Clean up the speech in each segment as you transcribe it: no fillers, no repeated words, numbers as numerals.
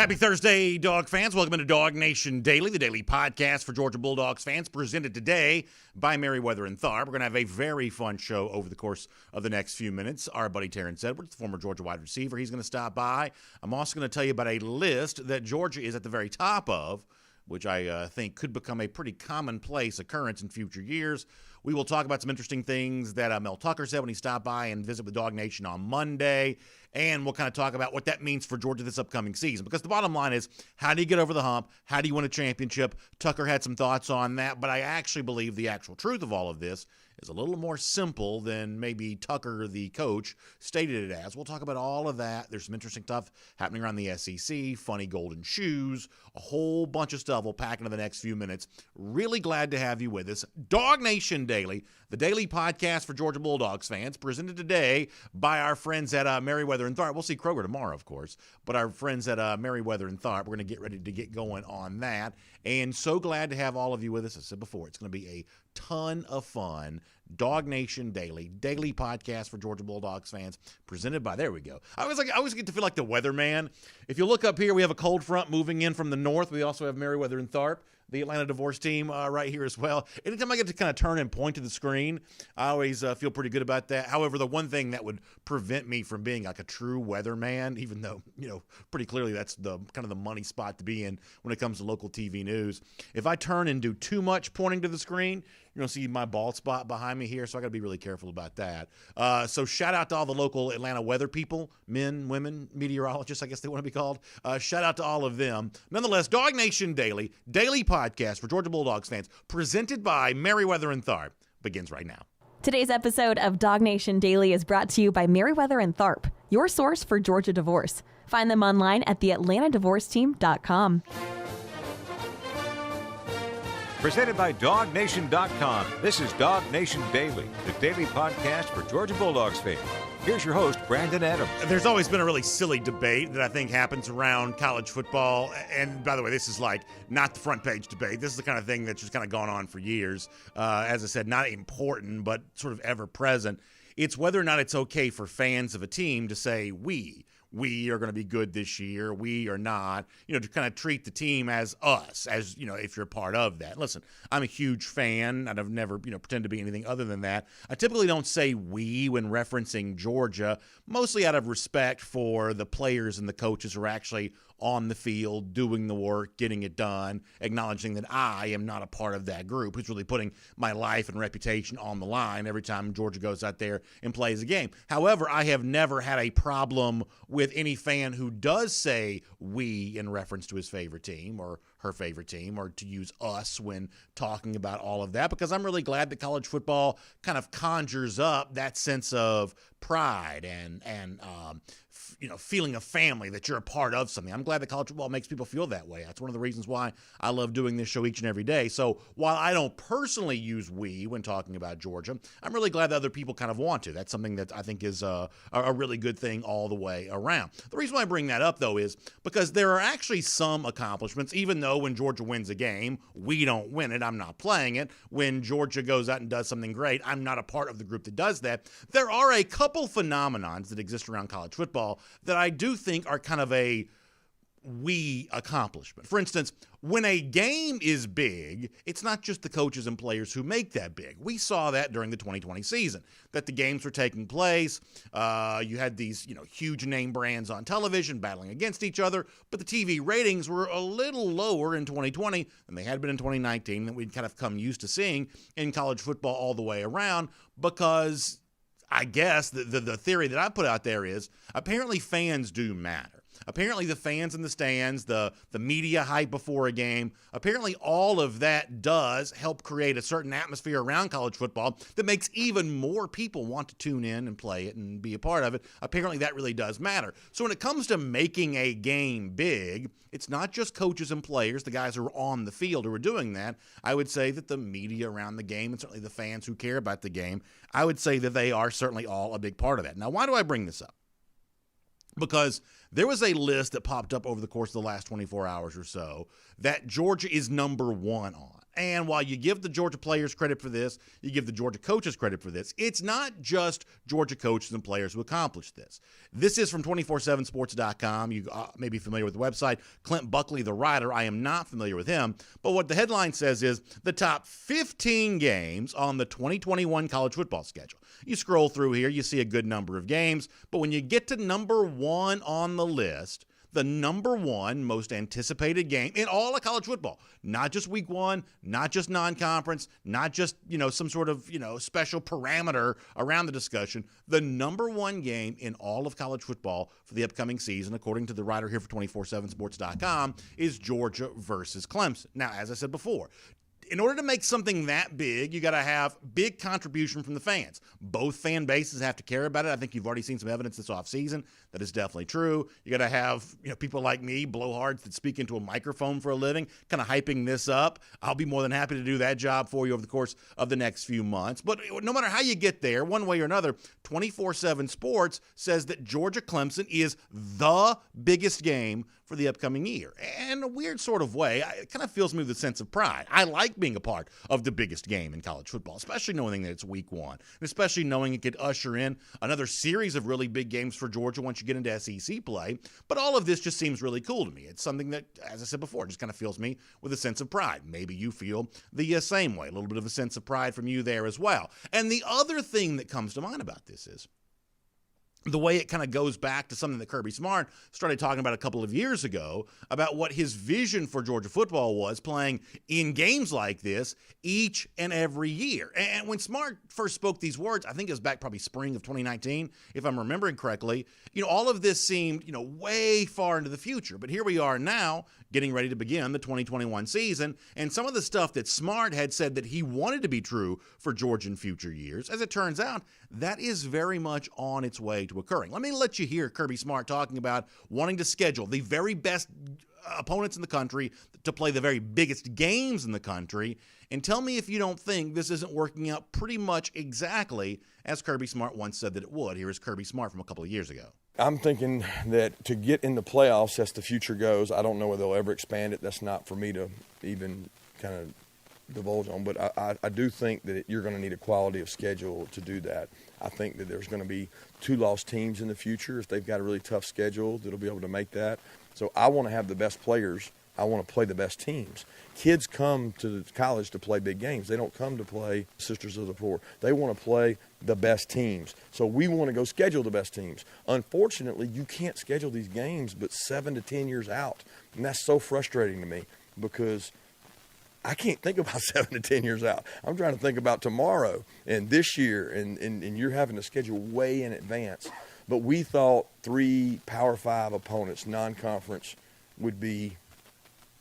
Happy Thursday, Dog fans. Welcome to DawgNation Daily, the daily podcast for Georgia Bulldogs fans, presented today by Merriweather and Tharp. We're going to have a very fun show over the course of the next few minutes. Our buddy Terence Edwards, the former Georgia wide receiver, he's going to stop by. I'm also going to tell you about a list that Georgia is at the very top of, which I think could become a pretty commonplace occurrence in future years. We will talk about some interesting things that Mel Tucker said when he stopped by and visited with DawgNation on Monday. And we'll kind of talk about what that means for Georgia this upcoming season. Because the bottom line is, how do you get over the hump? How do you win a championship? Tucker had some thoughts on that, but I actually believe the actual truth of all of this is a little more simple than maybe Tucker, the coach, stated it as. We'll talk about all of that. There's some interesting stuff happening around the SEC, funny golden shoes, a whole bunch of stuff we'll pack into the next few minutes. Really glad to have you with us. DawgNation Daily, the daily podcast for Georgia Bulldogs fans, presented today by our friends at Merriweather and Tharp. We'll see Kroger tomorrow, of course, but our friends at Merriweather and Tharp, we're going to get ready to get going on that. And so glad to have all of you with us. I said before, it's going to be a ton of fun. DawgNation Daily, daily podcast for Georgia Bulldogs fans, presented by, there we go. I always get to feel like the weatherman. If you look up here, we have a cold front moving in from the north. We also have Merriweather and Tharp, the Atlanta divorce team, right here as well. Anytime I get to kind of turn and point to the screen, I always feel pretty good about that. However, the one thing that would prevent me from being like a true weatherman, even though, pretty clearly that's the kind of the money spot to be in when it comes to local TV news. If I turn and do too much pointing to the screen, you're going to see my bald spot behind me here, so I got to be really careful about that. So shout out to all the local Atlanta weather people, men, women, meteorologists, I guess they want to be called. Shout out to all of them. Nonetheless, DawgNation Daily, daily podcast for Georgia Bulldogs fans, presented by Merriweather and Tharp, begins right now. Today's episode of DawgNation Daily is brought to you by Merriweather and Tharp, your source for Georgia divorce. Find them online at theatlantadivorceteam.com. Presented by DawgNation.com. This is DawgNation Daily, the daily podcast for Georgia Bulldogs fans. Here's your host, Brandon Adams. There's always been a really silly debate that I think happens around college football. And by the way, this is like not the front page debate. This is the kind of thing that's just kind of gone on for years. As I said, not important, but sort of ever present. It's whether or not it's okay for fans of a team to say we are going to be good this year, we are not, to kind of treat the team as us, as, if you're a part of that. Listen, I'm a huge fan, and I've never, pretend to be anything other than that. I typically don't say we when referencing Georgia, mostly out of respect for the players and the coaches who are actually on the field, doing the work, getting it done, acknowledging that I am not a part of that group who's really putting my life and reputation on the line every time Georgia goes out there and plays a game. However, I have never had a problem with any fan who does say we in reference to his favorite team or her favorite team, or to use us when talking about all of that, because I'm really glad that college football kind of conjures up that sense of pride and feeling of family, that you're a part of something. I'm glad that college football makes people feel that way. That's one of the reasons why I love doing this show each and every day. So while I don't personally use we when talking about Georgia, I'm really glad that other people kind of want to. That's something that I think is a really good thing all the way around. The reason why I bring that up, though, is because there are actually some accomplishments, even though when Georgia wins a game, we don't win it. I'm not playing it. When Georgia goes out and does something great, I'm not a part of the group that does that. There are a couple phenomenons that exist around college football that I do think are kind of a we accomplishment. For instance, when a game is big, it's not just the coaches and players who make that big. We saw that during the 2020 season, that the games were taking place. You had these, huge name brands on television battling against each other, but the TV ratings were a little lower in 2020 than they had been in 2019, that we'd kind of come used to seeing in college football all the way around, because I guess the theory that I put out there is apparently fans do matter. Apparently the fans in the stands, the media hype before a game, apparently all of that does help create a certain atmosphere around college football that makes even more people want to tune in and play it and be a part of it. Apparently that really does matter. So when it comes to making a game big, it's not just coaches and players, the guys who are on the field who are doing that. I would say that the media around the game, and certainly the fans who care about the game, I would say that they are certainly all a big part of that. Now, why do I bring this up? Because There was a list that popped up over the course of the last 24 hours or so that Georgia is number one on. And while you give the Georgia players credit for this, you give the Georgia coaches credit for this, it's not just Georgia coaches and players who accomplished this. This is from 247sports.com. You may be familiar with the website. Clint Buckley, the writer, I am not familiar with him. But what the headline says is the top 15 games on the 2021 college football schedule. You scroll through here, you see a good number of games. But when you get to number one on the list, the number one most anticipated game in all of college football, not just week one, not just non-conference, not just, some sort of, special parameter around the discussion. The number one game in all of college football for the upcoming season, according to the writer here for 247sports.com, is Georgia versus Clemson. Now, as I said before, in order to make something that big, you got to have big contribution from the fans. Both fan bases have to care about it. I think you've already seen some evidence this offseason that is definitely true. You got to have people like me, blowhards that speak into a microphone for a living, kind of hyping this up. I'll be more than happy to do that job for you over the course of the next few months. But no matter how you get there, one way or another, 247 Sports says that Georgia-Clemson is the biggest game for the upcoming year. And in a weird sort of way, it kind of fills me with a sense of pride. I like being a part of the biggest game in college football, especially knowing that it's week one, and especially knowing it could usher in another series of really big games for Georgia once you get into SEC play. But all of this just seems really cool to me. It's something that, as I said before, just kind of fills me with a sense of pride. Maybe you feel the same way, a little bit of a sense of pride from you there as well. And the other thing that comes to mind about this is the way it kind of goes back to something that Kirby Smart started talking about a couple of years ago about what his vision for Georgia football was, playing in games like this each and every year. And when Smart first spoke these words, I think it was back probably spring of 2019, if I'm remembering correctly, all of this seemed, way far into the future. But here we are now, getting ready to begin the 2021 season, and some of the stuff that Smart had said that he wanted to be true for Georgia in future years, as it turns out, that is very much on its way to occurring. Let me let you hear Kirby Smart talking about wanting to schedule the very best opponents in the country to play the very biggest games in the country, and tell me if you don't think this isn't working out pretty much exactly as Kirby Smart once said that it would. Here is Kirby Smart from a couple of years ago. I'm thinking that to get in the playoffs as the future goes, I don't know whether they'll ever expand it. That's not for me to even kind of divulge on, but I do think that you're going to need a quality of schedule to do that. I think that there's going to be 2 lost teams in the future if they've got a really tough schedule that'll be able to make that. So I want to have the best players. I want to play the best teams. Kids come to college to play big games. They don't come to play Sisters of the Poor. They want to play the best teams. So we want to go schedule the best teams. Unfortunately, you can't schedule these games but 7 to 10 years out. And that's so frustrating to me because I can't think about 7 to 10 years out. I'm trying to think about tomorrow and this year, and you're having to schedule way in advance. But we thought 3 Power 5 opponents, non-conference, would be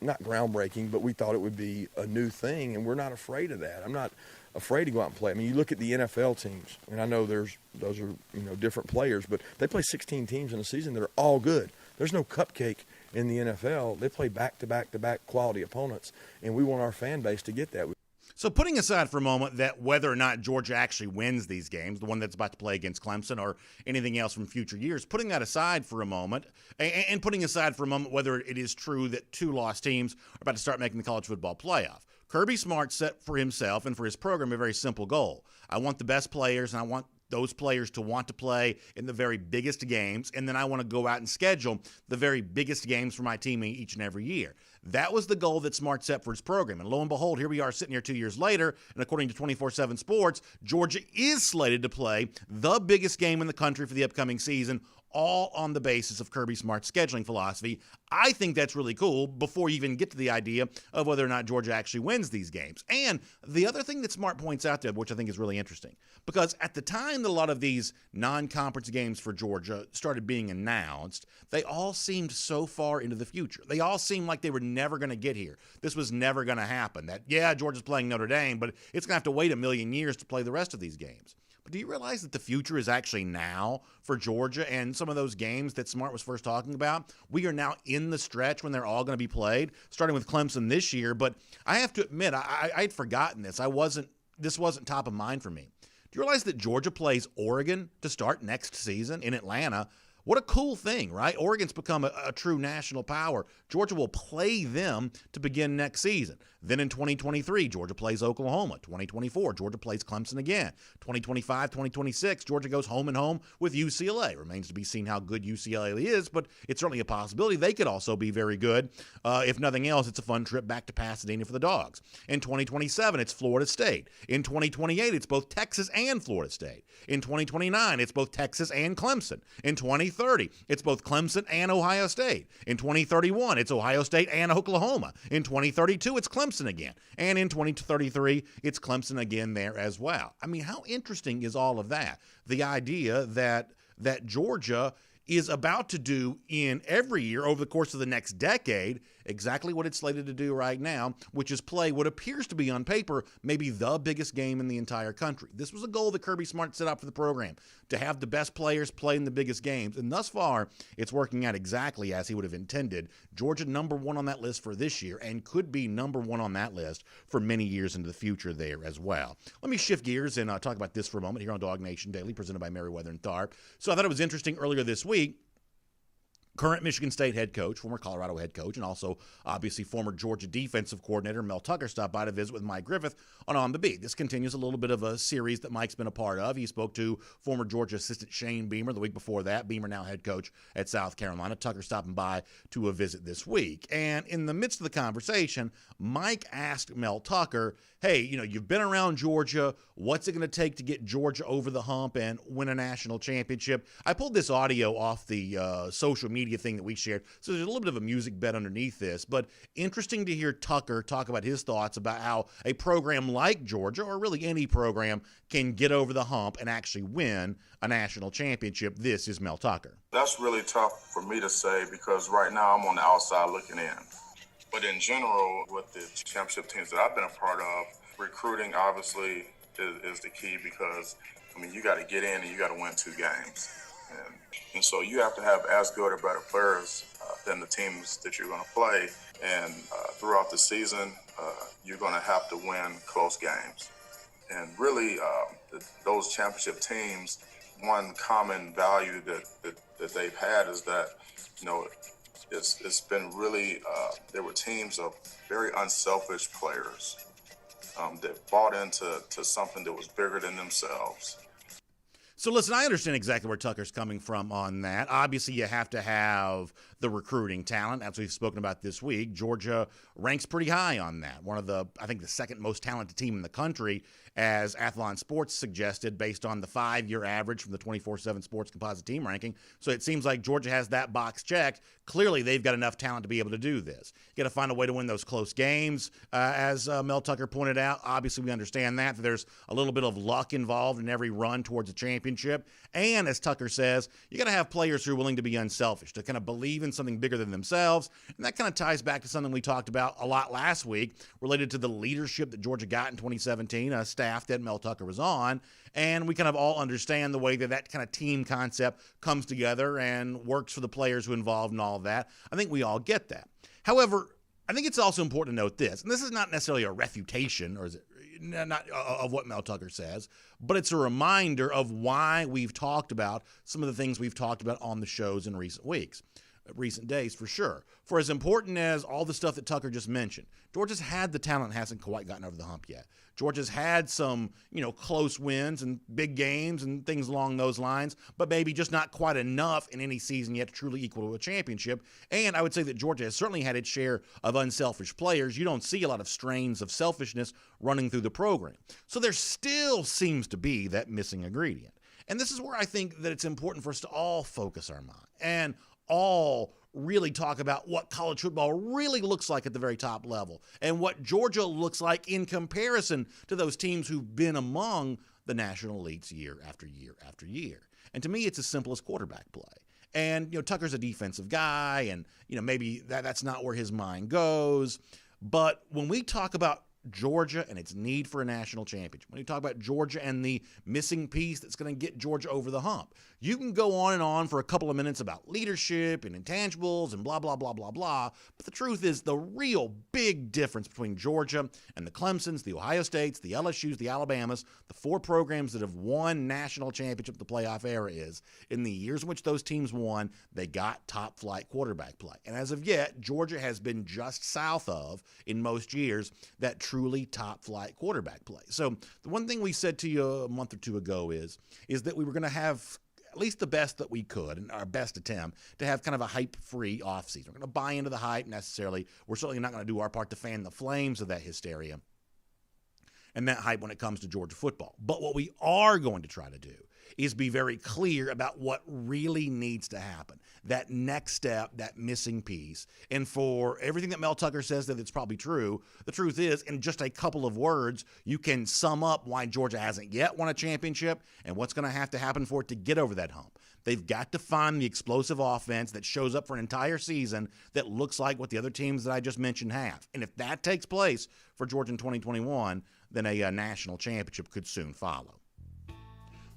not groundbreaking, but we thought it would be a new thing, and we're not afraid of that. I'm not afraid to go out and play. I mean, you look at the NFL teams, and I know those are different players, but they play 16 teams in a season that are all good. There's no cupcake in the NFL. They play back-to-back quality opponents, and we want our fan base to get that. So putting aside for a moment that whether or not Georgia actually wins these games, the one that's about to play against Clemson or anything else from future years, putting that aside for a moment, and putting aside for a moment whether it is true that 2 lost teams are about to start making the college football playoff, Kirby Smart set for himself and for his program a very simple goal. I want the best players, and I want those players to want to play in the very biggest games, and then I want to go out and schedule the very biggest games for my team each and every year. That was the goal that Smart set for his program. And lo and behold, here we are sitting here 2 years later, and according to 247 Sports, Georgia is slated to play the biggest game in the country for the upcoming season, all on the basis of Kirby Smart's scheduling philosophy. I think that's really cool before you even get to the idea of whether or not Georgia actually wins these games. And the other thing that Smart points out there, which I think is really interesting, because at the time that a lot of these non-conference games for Georgia started being announced, they all seemed so far into the future. They all seemed like they were never going to get here. This was never going to happen. That, yeah, Georgia's playing Notre Dame, but it's going to have to wait a million years to play the rest of these games. But do you realize that the future is actually now for Georgia and some of those games that Smart was first talking about? We are now in the stretch when they're all going to be played, starting with Clemson this year. But I have to admit, I'd forgotten this. This wasn't top of mind for me. Do you realize that Georgia plays Oregon to start next season in Atlanta? What a cool thing, right? Oregon's become a true national power. Georgia will play them to begin next season. Then in 2023, Georgia plays Oklahoma. 2024, Georgia plays Clemson again. 2025, 2026, Georgia goes home and home with UCLA. Remains to be seen how good UCLA is, but it's certainly a possibility. They could also be very good. If nothing else, it's a fun trip back to Pasadena for the Dogs. In 2027, it's Florida State. In 2028, it's both Texas and Florida State. In 2029, it's both Texas and Clemson. In 2030, it's both Clemson and Ohio State. In 2031, it's Ohio State and Oklahoma. In 2032, it's Clemson again. And in 2033, it's Clemson again there as well. I mean, how interesting is all of that? The idea that Georgia is about to do in every year over the course of the next decade exactly what it's slated to do right now, which is play what appears to be on paper maybe the biggest game in the entire country. This was a goal that Kirby Smart set out for the program, to have the best players play in the biggest games, and thus far it's working out exactly as he would have intended. Georgia number one on that list for this year and could be number one on that list for many years into the future there as well. Let me shift gears and talk about this for a moment here on DawgNation Daily, presented by Merriweather and Tharp. So I thought it was interesting earlier this week. Current Michigan State head coach, former Colorado head coach, and also obviously former Georgia defensive coordinator Mel Tucker stopped by to visit with Mike Griffith on the Beat. This continues a little bit of a series that Mike's been a part of. He spoke to former Georgia assistant Shane Beamer the week before that. Beamer now head coach at South Carolina. Tucker stopping by to a visit this week. And in the midst of the conversation, Mike asked Mel Tucker, hey, you've been around Georgia. What's it going to take to get Georgia over the hump and win a national championship? I pulled this audio off the social media thing that we shared, so there's a little bit of a music bed underneath this, but interesting to hear Tucker talk about his thoughts about how a program like Georgia, or really any program, can get over the hump and actually win a national championship. This is Mel Tucker. That's really tough for me to say because right now I'm on the outside looking in. But in general, with the championship teams that I've been a part of, recruiting obviously is the key because, you got to get in and you got to win 2 games. And so you have to have as good or better players than the teams that you're going to play. And throughout the season, you're going to have to win close games. And really, those championship teams, one common value that they've had is that, it's been really, there were teams of very unselfish players that bought into something that was bigger than themselves. So listen, I understand exactly where Tucker's coming from on that. Obviously, you have to have the recruiting talent, as we've spoken about this week. Georgia ranks pretty high on that. One of the, I think, the second most talented team in the country, as Athlon Sports suggested, based on the 5-year average from the 24/7 Sports Composite Team ranking. So it seems like Georgia has that box checked. Clearly, they've got enough talent to be able to do this. You got to find a way to win those close games, as Mel Tucker pointed out. Obviously, we understand that there's a little bit of luck involved in every run towards a championship. And as Tucker says, you got to have players who are willing to be unselfish, to kind of believe in something bigger than themselves. And that kind of ties back to something we talked about a lot last week related to the leadership that Georgia got in 2017, a staff that Mel Tucker was on. And we kind of all understand the way that kind of team concept comes together and works for the players who are involved in all of that. I think we all get that. However, I think it's also important to note this, and this is not necessarily a refutation, or is it not of what Mel Tucker says, but it's a reminder of why we've talked about some of the things we've talked about on the shows in recent weeks, recent days for sure. For as important as all the stuff that Tucker just mentioned, Georgia's had the talent, hasn't quite gotten over the hump yet. Georgia's had some, close wins and big games and things along those lines, but maybe just not quite enough in any season yet to truly equal to a championship. And I would say that Georgia has certainly had its share of unselfish players. You don't see a lot of strains of selfishness running through the program. So there still seems to be that missing ingredient. And this is where I think that it's important for us to all focus our mind and all really talk about what college football really looks like at the very top level and what Georgia looks like in comparison to those teams who've been among the national elites year after year after year. And to me, it's as simple as quarterback play. And, Tucker's a defensive guy and, maybe that's not where his mind goes. But when we talk about Georgia and its need for a national championship, when you talk about Georgia and the missing piece that's going to get Georgia over the hump, you can go on and on for a couple of minutes about leadership and intangibles and blah, blah, blah, blah, blah. But the truth is the real big difference between Georgia and the Clemsons, the Ohio States, the LSUs, the Alabamas, the four programs that have won national championship the playoff era is in the years in which those teams won, they got top flight quarterback play. And as of yet, Georgia has been just south of, in most years, that truly top flight quarterback play. So the one thing we said to you a month or two ago is that we were going to have at least the best that we could, and our best attempt to have kind of a hype-free offseason. We're going to buy into the hype necessarily. We're certainly not going to do our part to fan the flames of that hysteria and that hype when it comes to Georgia football. But what we are going to try to do is be very clear about what really needs to happen, that next step, that missing piece. And for everything that Mel Tucker says that it's probably true, the truth is, in just a couple of words, you can sum up why Georgia hasn't yet won a championship and what's going to have to happen for it to get over that hump. They've got to find the explosive offense that shows up for an entire season that looks like what the other teams that I just mentioned have. And if that takes place for Georgia in 2021, then a national championship could soon follow.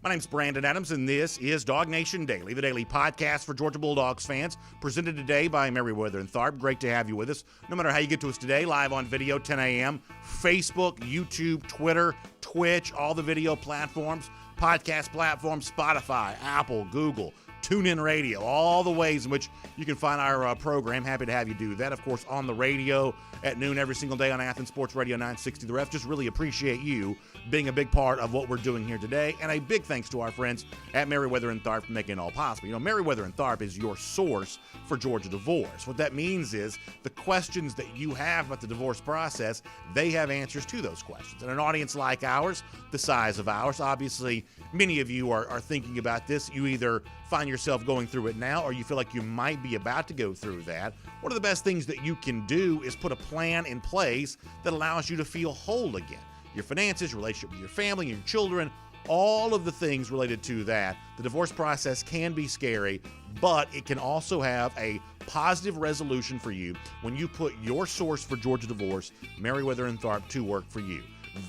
My name's Brandon Adams, and this is DawgNation Daily, the daily podcast for Georgia Bulldogs fans, presented today by Merriweather and Tharp. Great to have you with us. No matter how you get to us today, live on video, 10 a.m., Facebook, YouTube, Twitter, Twitch, all the video platforms, podcast platforms, Spotify, Apple, Google, TuneIn Radio, all the ways in which you can find our program. Happy to have you do that. Of course, on the radio at noon every single day on Athens Sports Radio 960 The Ref. Just really appreciate you being a big part of what we're doing here today. And a big thanks to our friends at Merriweather and Tharp for making it all possible. You know, Merriweather and Tharp is your source for Georgia divorce. What that means is the questions that you have about the divorce process, they have answers to those questions. And an audience like ours, the size of ours, obviously many of you are thinking about this. You either find yourself going through it now or you feel like you might be about to go through that. One of the best things that you can do is put a plan in place that allows you to feel whole again. Your finances, your relationship with your family, your children, all of the things related to that. The divorce process can be scary, but it can also have a positive resolution for you when you put your source for Georgia divorce, Merriweather and Tharp, to work for you.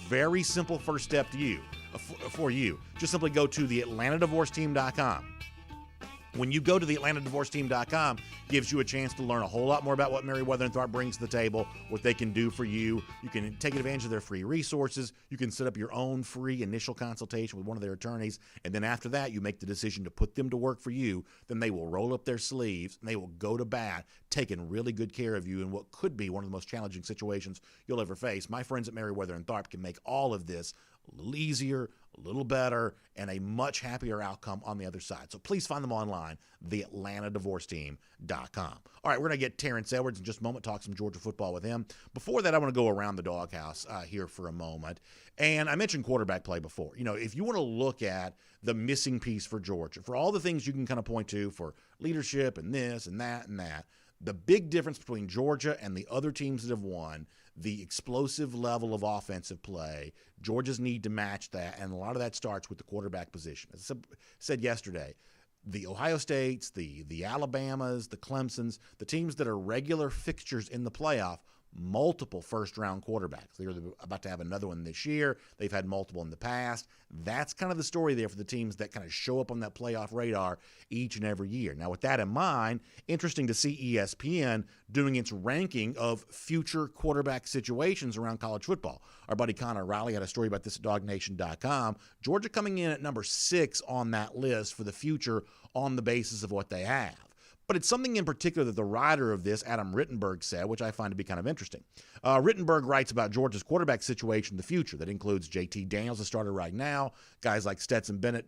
Very simple first step to you, for you. Just simply go to theatlantadivorceteam.com. When you go to theatlantadivorceteam.com, gives you a chance to learn a whole lot more about what Merriweather and Tharp brings to the table, what they can do for you. You can take advantage of their free resources. You can set up your own free initial consultation with one of their attorneys, and then after that, you make the decision to put them to work for you. Then they will roll up their sleeves, and they will go to bat, taking really good care of you in what could be one of the most challenging situations you'll ever face. My friends at Merriweather and Tharp can make all of this a little easier, a little better, and a much happier outcome on the other side. So please find them online, theatlantadivorceteam.com. All right, we're going to get Terence Edwards in just a moment, talk some Georgia football with him. Before that, I want to go around the doghouse here for a moment. And I mentioned quarterback play before. You know, if you want to look at the missing piece for Georgia, for all the things you can kind of point to for leadership and this and that and that, the big difference between Georgia and the other teams that have won, the explosive level of offensive play, Georgia's need to match that, and a lot of that starts with the quarterback position. As I said yesterday, the Ohio States, the Alabamas, the Clemsons, the teams that are regular fixtures in the playoff, multiple first-round quarterbacks. They're about to have another one this year. They've had multiple in the past. That's kind of the story there for the teams that kind of show up on that playoff radar each and every year. Now, with that in mind, interesting to see ESPN doing its ranking of future quarterback situations around college football. Our buddy Connor Riley had a story about this at DawgNation.com. Georgia coming in at number 6 on that list for the future on the basis of what they have. But it's something in particular that the writer of this, Adam Rittenberg, said, which I find to be kind of interesting. Rittenberg writes about Georgia's quarterback situation in the future. That includes J.T. Daniels, the starter right now, guys like Stetson Bennett,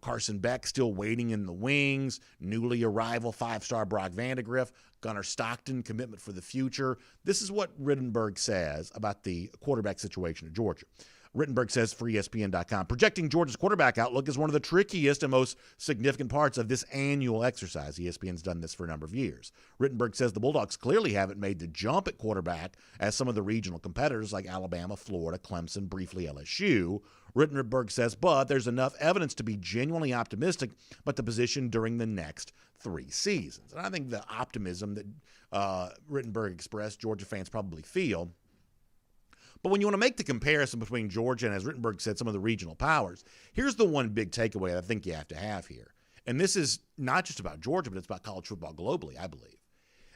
Carson Beck still waiting in the wings, newly arrival 5-star Brock Vandegrift, Gunnar Stockton, commitment for the future. This is what Rittenberg says about the quarterback situation at Georgia. Rittenberg says for ESPN.com, projecting Georgia's quarterback outlook is one of the trickiest and most significant parts of this annual exercise. ESPN's done this for a number of years. Rittenberg says the Bulldogs clearly haven't made the jump at quarterback as some of the regional competitors like Alabama, Florida, Clemson, briefly LSU. Rittenberg says, but there's enough evidence to be genuinely optimistic about the position during the next 3 seasons. And I think the optimism that Rittenberg expressed, Georgia fans probably feel, But when you want to make the comparison between Georgia and, as Rittenberg said, some of the regional powers, here's the one big takeaway that I think you have to have here. And this is not just about Georgia, but it's about college football globally, I believe.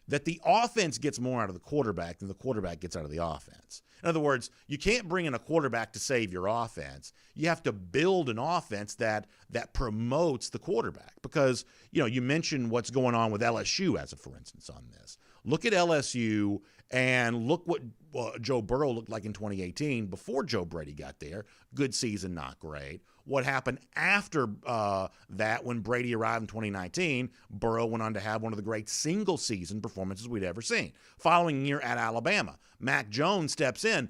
That the offense gets more out of the quarterback than the quarterback gets out of the offense. In other words, you can't bring in a quarterback to save your offense. You have to build an offense that promotes the quarterback. Because, you mentioned what's going on with LSU as a for instance on this. Look at LSU and look what Joe Burrow looked like in 2018 before Joe Brady got there. Good season, not great. What happened after that when Brady arrived in 2019, Burrow went on to have one of the great single-season performances we'd ever seen. Following year at Alabama, Mac Jones steps in.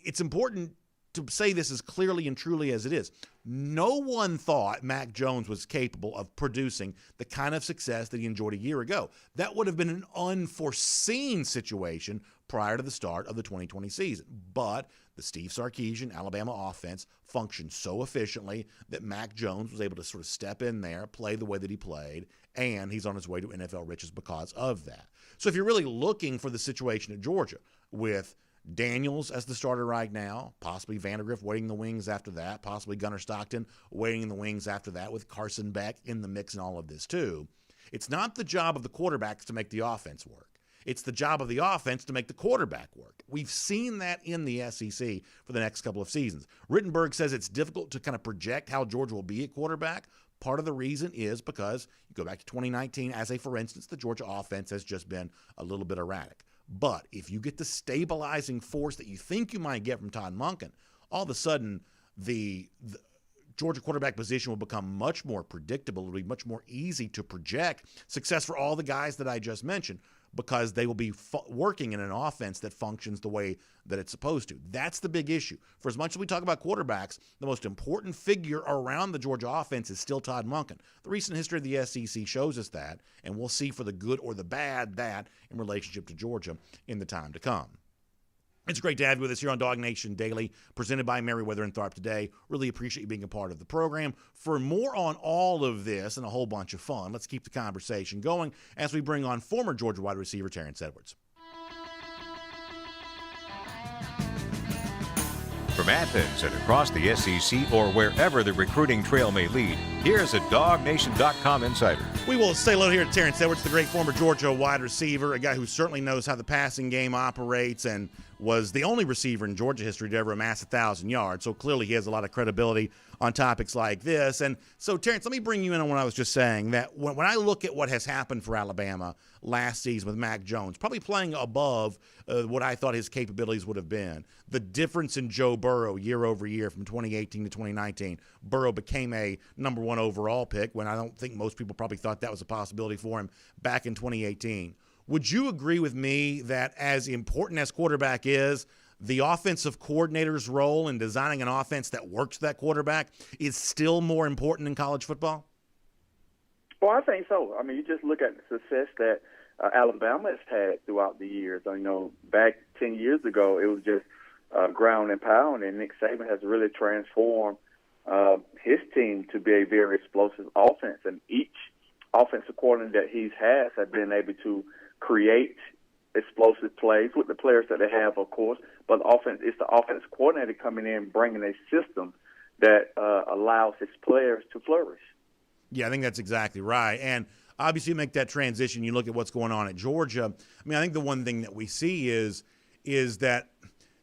It's important to say this as clearly and truly as it is. No one thought Mac Jones was capable of producing the kind of success that he enjoyed a year ago. That would have been an unforeseen situation prior to the start of the 2020 season. But the Steve Sarkisian Alabama offense functioned so efficiently that Mac Jones was able to sort of step in there, play the way that he played, and he's on his way to NFL riches because of that. So if you're really looking for the situation at Georgia with Daniels as the starter right now, possibly Vandagriff waiting in the wings after that, possibly Gunnar Stockton waiting in the wings after that with Carson Beck in the mix and all of this too. It's not the job of the quarterbacks to make the offense work. It's the job of the offense to make the quarterback work. We've seen that in the SEC for the next couple of seasons. Rittenberg says it's difficult to kind of project how Georgia will be at quarterback. Part of the reason is because you go back to 2019 as a for instance, the Georgia offense has just been a little bit erratic. But if you get the stabilizing force that you think you might get from Todd Monken, all of a sudden the Georgia quarterback position will become much more predictable. It'll be much more easy to project success for all the guys that I just mentioned because they will be working in an offense that functions the way that it's supposed to. That's the big issue. For as much as we talk about quarterbacks, the most important figure around the Georgia offense is still Todd Monken. The recent history of the SEC shows us that, and we'll see for the good or the bad that in relationship to Georgia in the time to come. It's great to have you with us here on DawgNation Daily, presented by Merriweather and Tharp today. Really appreciate you being a part of the program. For more on all of this and a whole bunch of fun, let's keep the conversation going as we bring on former Georgia wide receiver Terence Edwards. From Athens and across the SEC or wherever the recruiting trail may lead, here's a DawgNation.com insider. We will say hello here to Terence Edwards, the great former Georgia wide receiver, a guy who certainly knows how the passing game operates and was the only receiver in Georgia history to ever amass 1,000 yards. So clearly he has a lot of credibility on topics like this. And so, Terence, let me bring you in on what I was just saying, that when I look at what has happened for Alabama last season with Mac Jones, probably playing above what I thought his capabilities would have been, the difference in Joe Burrow year over year from 2018 to 2019, Burrow became a number one overall pick when I don't think most people probably thought that was a possibility for him back in 2018. Would you agree with me that as important as quarterback is, the offensive coordinator's role in designing an offense that works that quarterback is still more important in college football? Well, I think so. I mean, you just look at the success that Alabama has had throughout the years. Back 10 years ago, it was just ground and pound, and Nick Saban has really transformed his team to be a very explosive offense. And each offensive coordinator that he's has been able to create explosive plays with the players that they have, of course. But it's the offensive coordinator coming in, bringing a system that allows his players to flourish. Yeah, I think that's exactly right. And obviously you make that transition, you look at what's going on at Georgia. I mean, I think the one thing that we see is that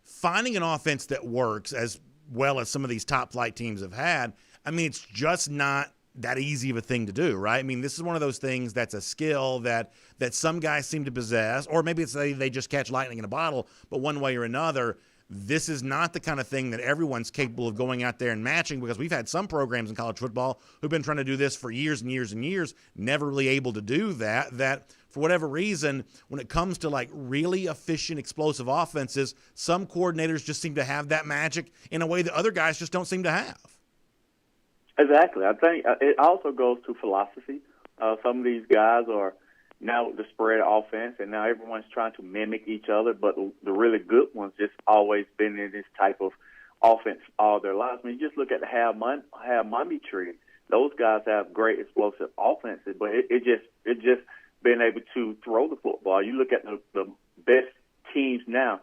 finding an offense that works as well as some of these top flight teams have had, I mean, it's just not that easy of a thing to do, right? I mean, this is one of those things that's a skill that some guys seem to possess, or maybe it's they just catch lightning in a bottle, but one way or another, this is not the kind of thing that everyone's capable of going out there and matching, because we've had some programs in college football who've been trying to do this for years and years and years, never really able to do that for whatever reason, when it comes to like really efficient, explosive offenses, some coordinators just seem to have that magic in a way that other guys just don't seem to have. Exactly. I think it also goes to philosophy. Some of these guys are now the spread offense, and now everyone's trying to mimic each other, but the really good ones just always been in this type of offense all their lives. I mean, you just look at the Have Money tree. Those guys have great explosive offenses, but it just being able to throw the football. You look at the best teams now,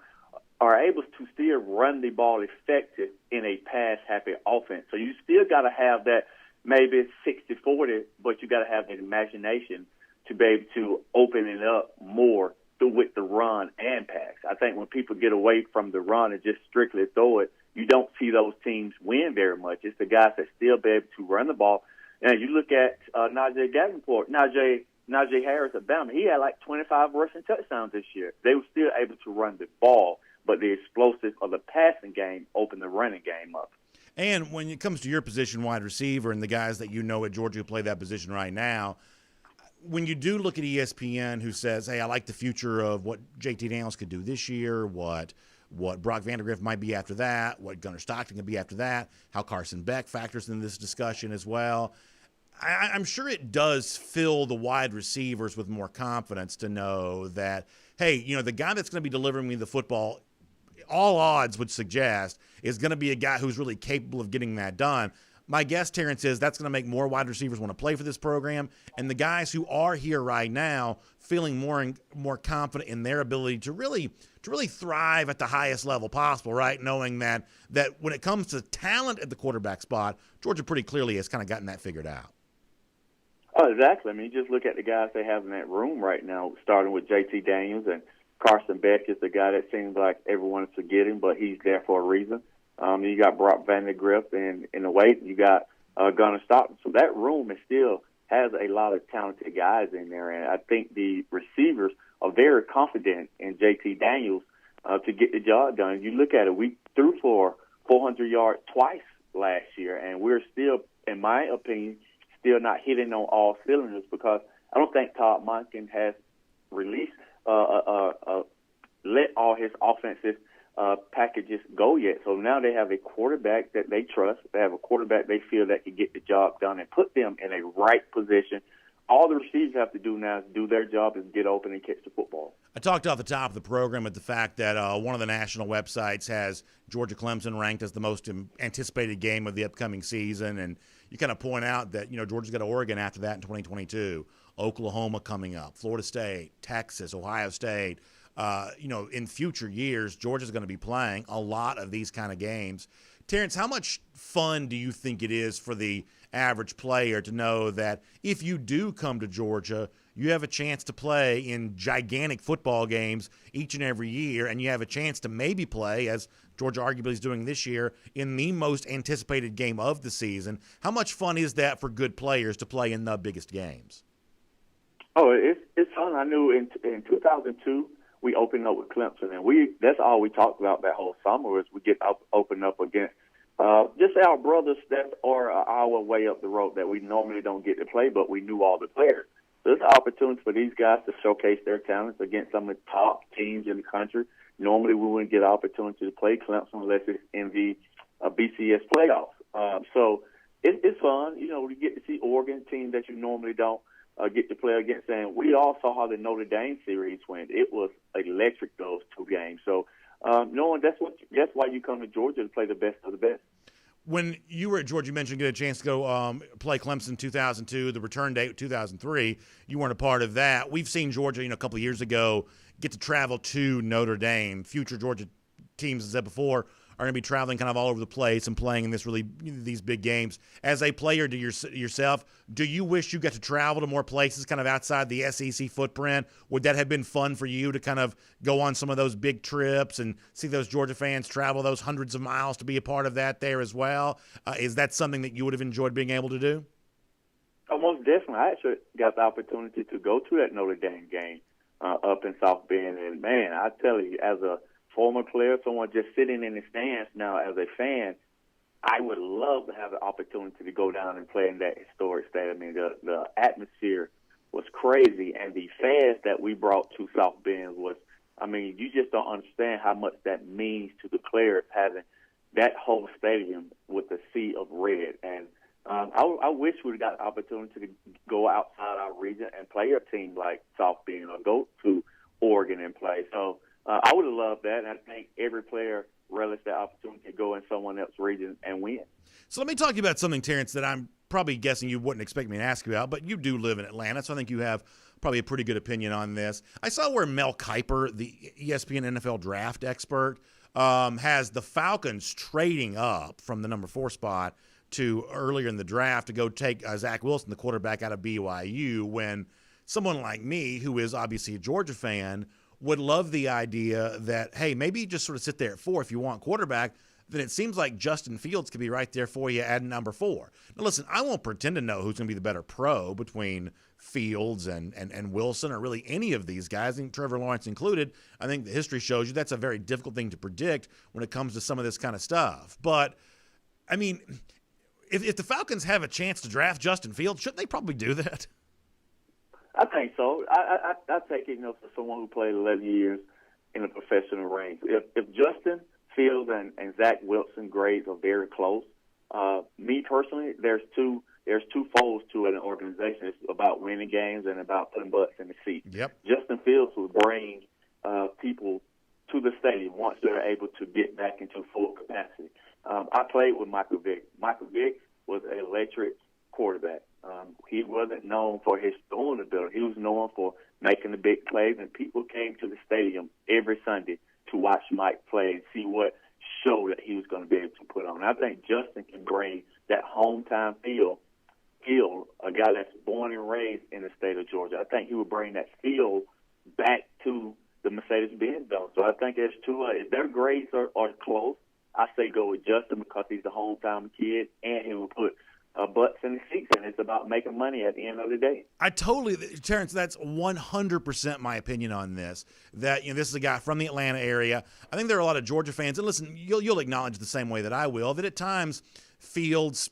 are able to still run the ball effective in a pass-happy offense. So you still got to have that maybe 60-40, but you got to have the imagination to be able to open it up more with the run and pass. I think when people get away from the run and just strictly throw it, you don't see those teams win very much. It's the guys that still be able to run the ball. And you look at Najee Harris at Bama. He had like 25 rushing touchdowns this year. They were still able to run the ball, but the explosive of the passing game opened the running game up. And when it comes to your position, wide receiver, and the guys that you know at Georgia who play that position right now, when you do look at ESPN who says, hey, I like the future of what JT Daniels could do this year, what Brock Vandagriff might be after that, what Gunnar Stockton could be after that, how Carson Beck factors in this discussion as well, I'm sure it does fill the wide receivers with more confidence to know that, hey, the guy that's going to be delivering me the football, all odds would suggest, is going to be a guy who's really capable of getting that done. My guess, Terence, is that's going to make more wide receivers want to play for this program, and the guys who are here right now feeling more confident in their ability to really thrive at the highest level possible, right? Knowing that when it comes to talent at the quarterback spot, Georgia pretty clearly has kind of gotten that figured out. Oh, exactly. I mean, you just look at the guys they have in that room right now, starting with JT Daniels, and Carson Beck is the guy that seems like everyone is forgetting, but he's there for a reason. You got Brock Vandagriff, and in a way, you got Gunnar Stockton. So that room still has a lot of talented guys in there, and I think the receivers are very confident in JT Daniels to get the job done. You look at it, we threw for 400 yards twice last year, and we're still, in my opinion, still not hitting on all cylinders because I don't think Todd Monken has released let all his offensive packages go yet. So now they have a quarterback that they trust. They have a quarterback they feel that can get the job done and put them in a right position. All the receivers have to do now is do their job and get open and catch the football. I talked off the top of the program at the fact that one of the national websites has Georgia-Clemson ranked as the most anticipated game of the upcoming season, and you kind of point out that, Georgia's got Oregon after that in 2022, Oklahoma coming up, Florida State, Texas, Ohio State. In future years, Georgia's going to be playing a lot of these kind of games. Terence, how much fun do you think it is for the average player to know that if you do come to Georgia, you have a chance to play in gigantic football games each and every year, and you have a chance to maybe play, as Georgia arguably is doing this year, in the most anticipated game of the season? How much fun is that for good players to play in the biggest games? Oh, it's fun. I knew in 2002 we opened up with Clemson, and that's all we talked about that whole summer was we get opened up against just our brothers that are our way up the road that we normally don't get to play, but we knew all the players. So it's an opportunity for these guys to showcase their talents against some of the top teams in the country. Normally we wouldn't get an opportunity to play Clemson unless it's in the BCS playoffs. So it's fun. We get to see Oregon, teams that you normally don't get to play against. And we all saw how the Notre Dame series went. It was electric, those two games. So knowing that's why you come to Georgia to play the best of the best. When you were at Georgia, you mentioned you get a chance to go play Clemson 2002, the return date 2003. You weren't a part of that. We've seen Georgia, a couple of years ago, get to travel to Notre Dame. Future Georgia teams, as I said before, are going to be traveling kind of all over the place and playing in these big games. As a player to yourself, do you wish you got to travel to more places kind of outside the SEC footprint? Would that have been fun for you to kind of go on some of those big trips and see those Georgia fans travel those hundreds of miles to be a part of that there as well? Is that something that you would have enjoyed being able to do? Oh, most definitely. I actually got the opportunity to go to that Notre Dame game up in South Bend. And, man, I tell you, as a former player, someone just sitting in the stands now as a fan, I would love to have the opportunity to go down and play in that historic stadium. I mean, the atmosphere was crazy, and the fans that we brought to South Bend was, you just don't understand how much that means to the players having that whole stadium with the sea of red. And I wish we would have got the opportunity to go outside our region and play a team like South Bend or go to Oregon and play. So I would have loved that, and I think every player relished that opportunity to go in someone else's region and win. So let me talk to you about something, Terence, that I'm probably guessing you wouldn't expect me to ask you about, but you do live in Atlanta, so I think you have probably a pretty good opinion on this. I saw where Mel Kiper, the ESPN NFL draft expert, has the Falcons trading up from the number 4 spot to earlier in the draft to go take Zach Wilson, the quarterback out of BYU, when someone like me, who is obviously a Georgia fan, would love the idea that, hey, maybe you just sort of sit there at 4 if you want quarterback. Then it seems like Justin Fields could be right there for you at number 4. Now, listen, I won't pretend to know who's going to be the better pro between Fields and Wilson, or really any of these guys, I think Trevor Lawrence included. I think the history shows you that's a very difficult thing to predict when it comes to some of this kind of stuff. But, I mean, if the Falcons have a chance to draft Justin Fields, shouldn't they probably do that? I think so. I take it, for someone who played 11 years in a professional range. If Justin Fields and Zach Wilson grades are very close, me personally, there's two folds to an organization. It's about winning games and about putting butts in the seat. Yep. Justin Fields will bring people to the stadium once they're able to get back into full capacity. I played with Michael Vick. Michael Vick was an electric quarterback. He wasn't known for his throwing ability. He was known for making the big plays, and people came to the stadium every Sunday to watch Mike play and see what show that he was going to be able to put on. I think Justin can bring that hometown feel, a guy that's born and raised in the state of Georgia. I think he would bring that feel back to the Mercedes-Benz Dome. So I think there's two. If their grades are close, I say go with Justin because he's a hometown kid, and he will put butts in the seats, and it's about making money at the end of the day. Terence, that's 100% my opinion on this. That this is a guy from the Atlanta area. I think there are a lot of Georgia fans, and listen, you'll acknowledge the same way that I will, that at times Fields'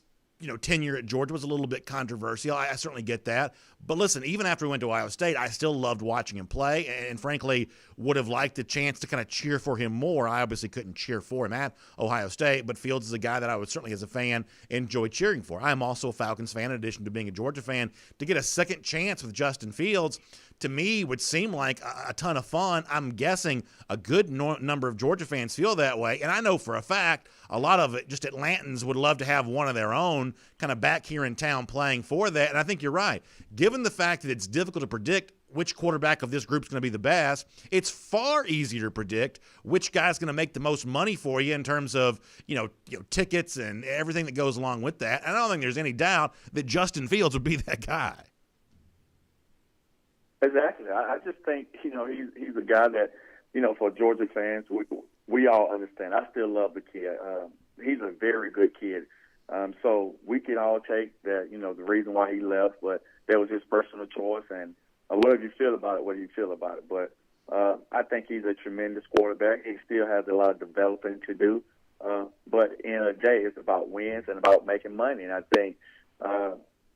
tenure at Georgia was a little bit controversial. I certainly get that. But listen, even after we went to Ohio State, I still loved watching him play, and frankly would have liked the chance to kind of cheer for him more. I obviously couldn't cheer for him at Ohio State, but Fields is a guy that I would certainly, as a fan, enjoy cheering for. I am also a Falcons fan in addition to being a Georgia fan. To get a second chance with Justin Fields, to me, would seem like a ton of fun. I'm guessing a good number of Georgia fans feel that way, and I know for a fact a lot of it, just Atlantans would love to have one of their own kind of back here in town playing for that, and I think you're right. Given the fact that it's difficult to predict which quarterback of this group is going to be the best, it's far easier to predict which guy's going to make the most money for you in terms of tickets and everything that goes along with that. And I don't think there's any doubt that Justin Fields would be that guy. Exactly. I just think he's a guy that for Georgia fans we all understand. I still love the kid. He's a very good kid. So we can all take that the reason why he left, but that was his personal choice, and whatever you feel about it, But I think he's a tremendous quarterback. He still has a lot of developing to do. But in a day, it's about wins and about making money. And I think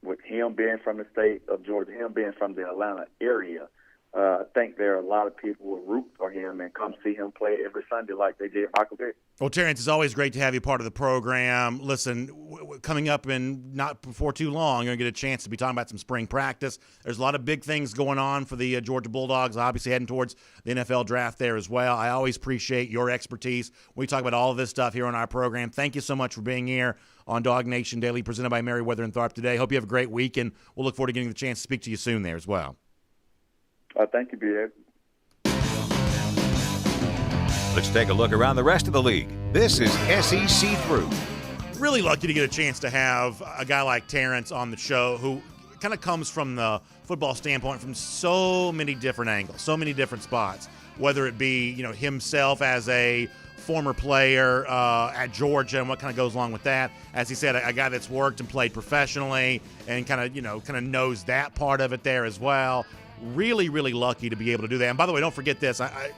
with him being from the state of Georgia, him being from the Atlanta area, I think there are a lot of people who root for him and come see him play every Sunday like they did Michael Vick. Well, Terence, it's always great to have you part of the program. Listen, coming up in not before too long, you're going to get a chance to be talking about some spring practice. There's a lot of big things going on for the Georgia Bulldogs, obviously heading towards the NFL draft there as well. I always appreciate your expertise when we talk about all of this stuff here on our program. Thank you so much for being here on DawgNation Daily, presented by Merriweather and Tharp today. Hope you have a great week, and we'll look forward to getting the chance to speak to you soon there as well. Thank you, B.A. Let's take a look around the rest of the league. This is SEC Through. Really lucky to get a chance to have a guy like Terence on the show who kind of comes from the football standpoint from so many different angles, so many different spots, whether it be himself as a former player at Georgia and what kind of goes along with that. As he said, a guy that's worked and played professionally and kind of knows that part of it there as well. Really, really lucky to be able to do that. And by the way, don't forget this. I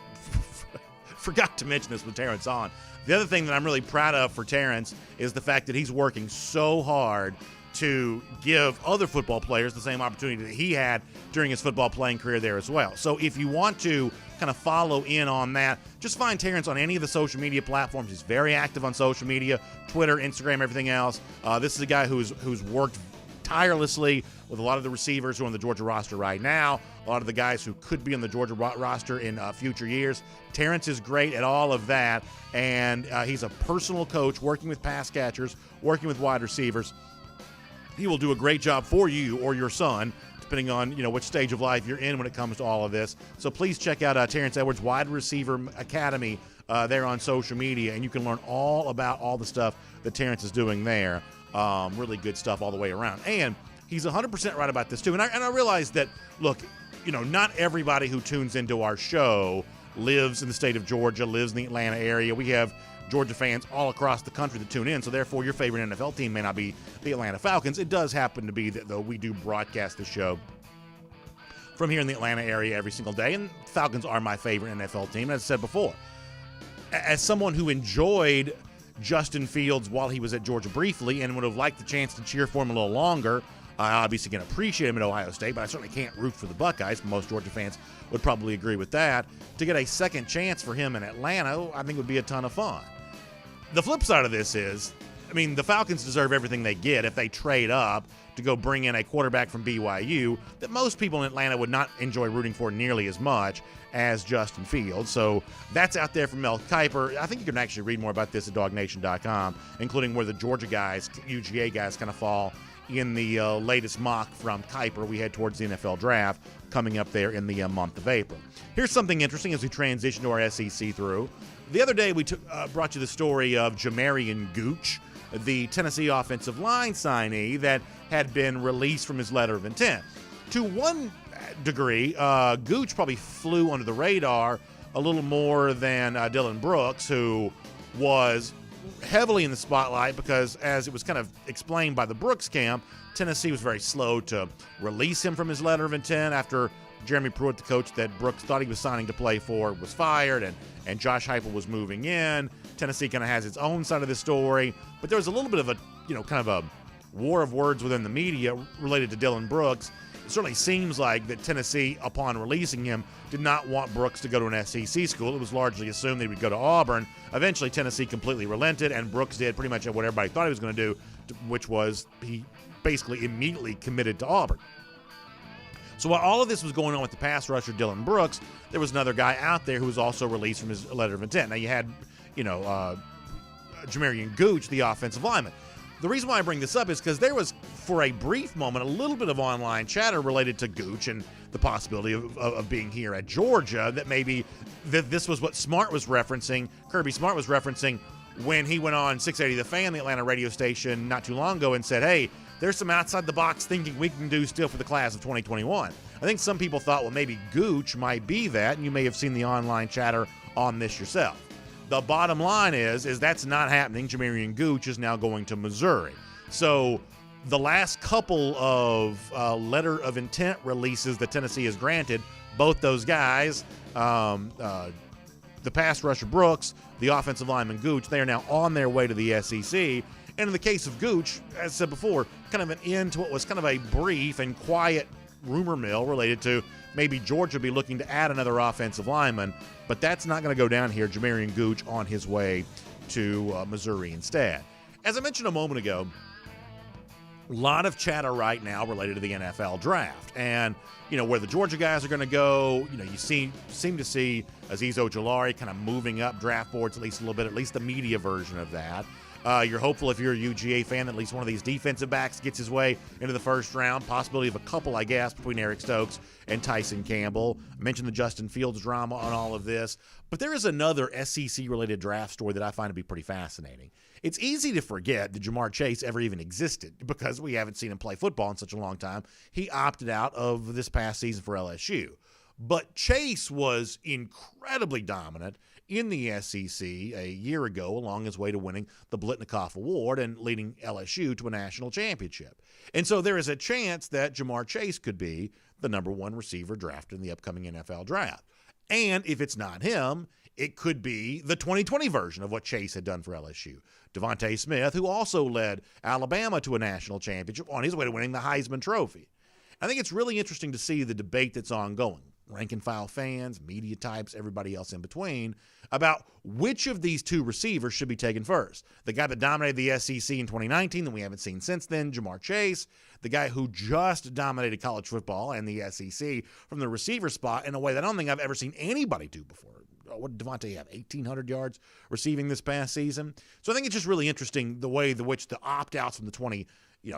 forgot to mention this with Terence on. The other thing that I'm really proud of for Terence is the fact that he's working so hard to give other football players the same opportunity that he had during his football playing career there as well. So if you want to kind of follow in on that, just find Terence on any of the social media platforms. He's very active on social media, Twitter, Instagram, everything else. This is a guy who's worked tirelessly with a lot of the receivers who are on the Georgia roster right now, a lot of the guys who could be on the Georgia roster in future years. Terence is great at all of that, and he's a personal coach working with pass catchers, working with wide receivers. He will do a great job for you or your son depending on, which stage of life you're in when it comes to all of this. So please check out Terence Edwards Wide Receiver Academy there on social media, and you can learn all about all the stuff that Terence is doing there. Really good stuff all the way around. And he's 100% right about this, too. And I realize that, look, not everybody who tunes into our show lives in the state of Georgia, lives in the Atlanta area. We have Georgia fans all across the country that tune in, so therefore your favorite NFL team may not be the Atlanta Falcons. It does happen to be that, though, we do broadcast the show from here in the Atlanta area every single day, and Falcons are my favorite NFL team, as I said before. As someone who enjoyed Justin Fields while he was at Georgia briefly and would have liked the chance to cheer for him a little longer, I obviously can appreciate him at Ohio State, but I certainly can't root for the Buckeyes. Most Georgia fans would probably agree with that. To get a second chance for him in Atlanta, I think would be a ton of fun. The flip side of this is, the Falcons deserve everything they get if they trade up to go bring in a quarterback from BYU that most people in Atlanta would not enjoy rooting for nearly as much as Justin Fields. So that's out there from Mel Tucker. I think you can actually read more about this at DawgNation.com, including where the Georgia guys, UGA guys, kind of fall in the latest mock from Kuiper we had towards the NFL draft coming up there in the month of April. Here's something interesting as we transition to our SEC through. The other day we brought you the story of Jamarian Gooch, the Tennessee offensive line signee that had been released from his letter of intent. To one degree, Gooch probably flew under the radar a little more than Dylan Brooks, who was heavily in the spotlight because, as it was kind of explained by the Brooks camp, Tennessee was very slow to release him from his letter of intent after Jeremy Pruitt, the coach that Brooks thought he was signing to play for, was fired, and Josh Heupel was moving in. Tennessee kind of has its own side of the story, but there was a little bit of a, kind of a war of words within the media related to Dylan Brooks. It certainly seems like that Tennessee, upon releasing him, did not want Brooks to go to an SEC school. It was largely assumed that he would go to Auburn. Eventually, Tennessee completely relented, and Brooks did pretty much what everybody thought he was going to do, which was he basically immediately committed to Auburn. So while all of this was going on with the pass rusher Dylan Brooks, there was another guy out there who was also released from his letter of intent. Now you had, Jamarian Gooch, the offensive lineman. The reason why I bring this up is because there was, for a brief moment, a little bit of online chatter related to Gooch and the possibility of being here at Georgia, that maybe this was what Smart was referencing, Kirby Smart was referencing, when he went on 680 The Fan, the Atlanta radio station, not too long ago and said, hey, there's some outside-the-box thinking we can do still for the class of 2021. I think some people thought, well, maybe Gooch might be that, and you may have seen the online chatter on this yourself. The bottom line is that's not happening. Jamarian Gooch is now going to Missouri. So the last couple of letter of intent releases that Tennessee has granted, both those guys, the pass rusher Brooks, the offensive lineman Gooch, they are now on their way to the SEC. And in the case of Gooch, as I said before, kind of an end to what was kind of a brief and quiet rumor mill related to maybe Georgia be looking to add another offensive lineman, but that's not going to go down here. Jamarian Gooch on his way to Missouri instead. As I mentioned a moment ago, a lot of chatter right now related to the NFL draft. And, where the Georgia guys are going to go, you seem to see Azeez Ojulari kind of moving up draft boards at least a little bit, at least the media version of that. You're hopeful, if you're a UGA fan, that at least one of these defensive backs gets his way into the first round. Possibility of a couple, I guess, between Eric Stokes and Tyson Campbell. I mentioned the Justin Fields drama on all of this. But there is another SEC-related draft story that I find to be pretty fascinating. It's easy to forget that Jamar Chase ever even existed because we haven't seen him play football in such a long time. He opted out of this past season for LSU. But Chase was incredibly dominant in the SEC a year ago along his way to winning the Blitnikoff Award and leading LSU to a national championship. And so there is a chance that Jamar Chase could be the number one receiver drafted in the upcoming NFL draft. And if it's not him, it could be the 2020 version of what Chase had done for LSU. Devontae Smith, who also led Alabama to a national championship on his way to winning the Heisman Trophy. I think it's really interesting to see the debate that's ongoing. Rank and file fans, media types, everybody else in between, about which of these two receivers should be taken first. The guy that dominated the SEC in 2019 that we haven't seen since then, Jamar Chase, the guy who just dominated college football and the SEC from the receiver spot in a way that I don't think I've ever seen anybody do before. What did Devontae have, 1,800 yards receiving this past season? So I think it's just really interesting the way in which the opt-outs from the 20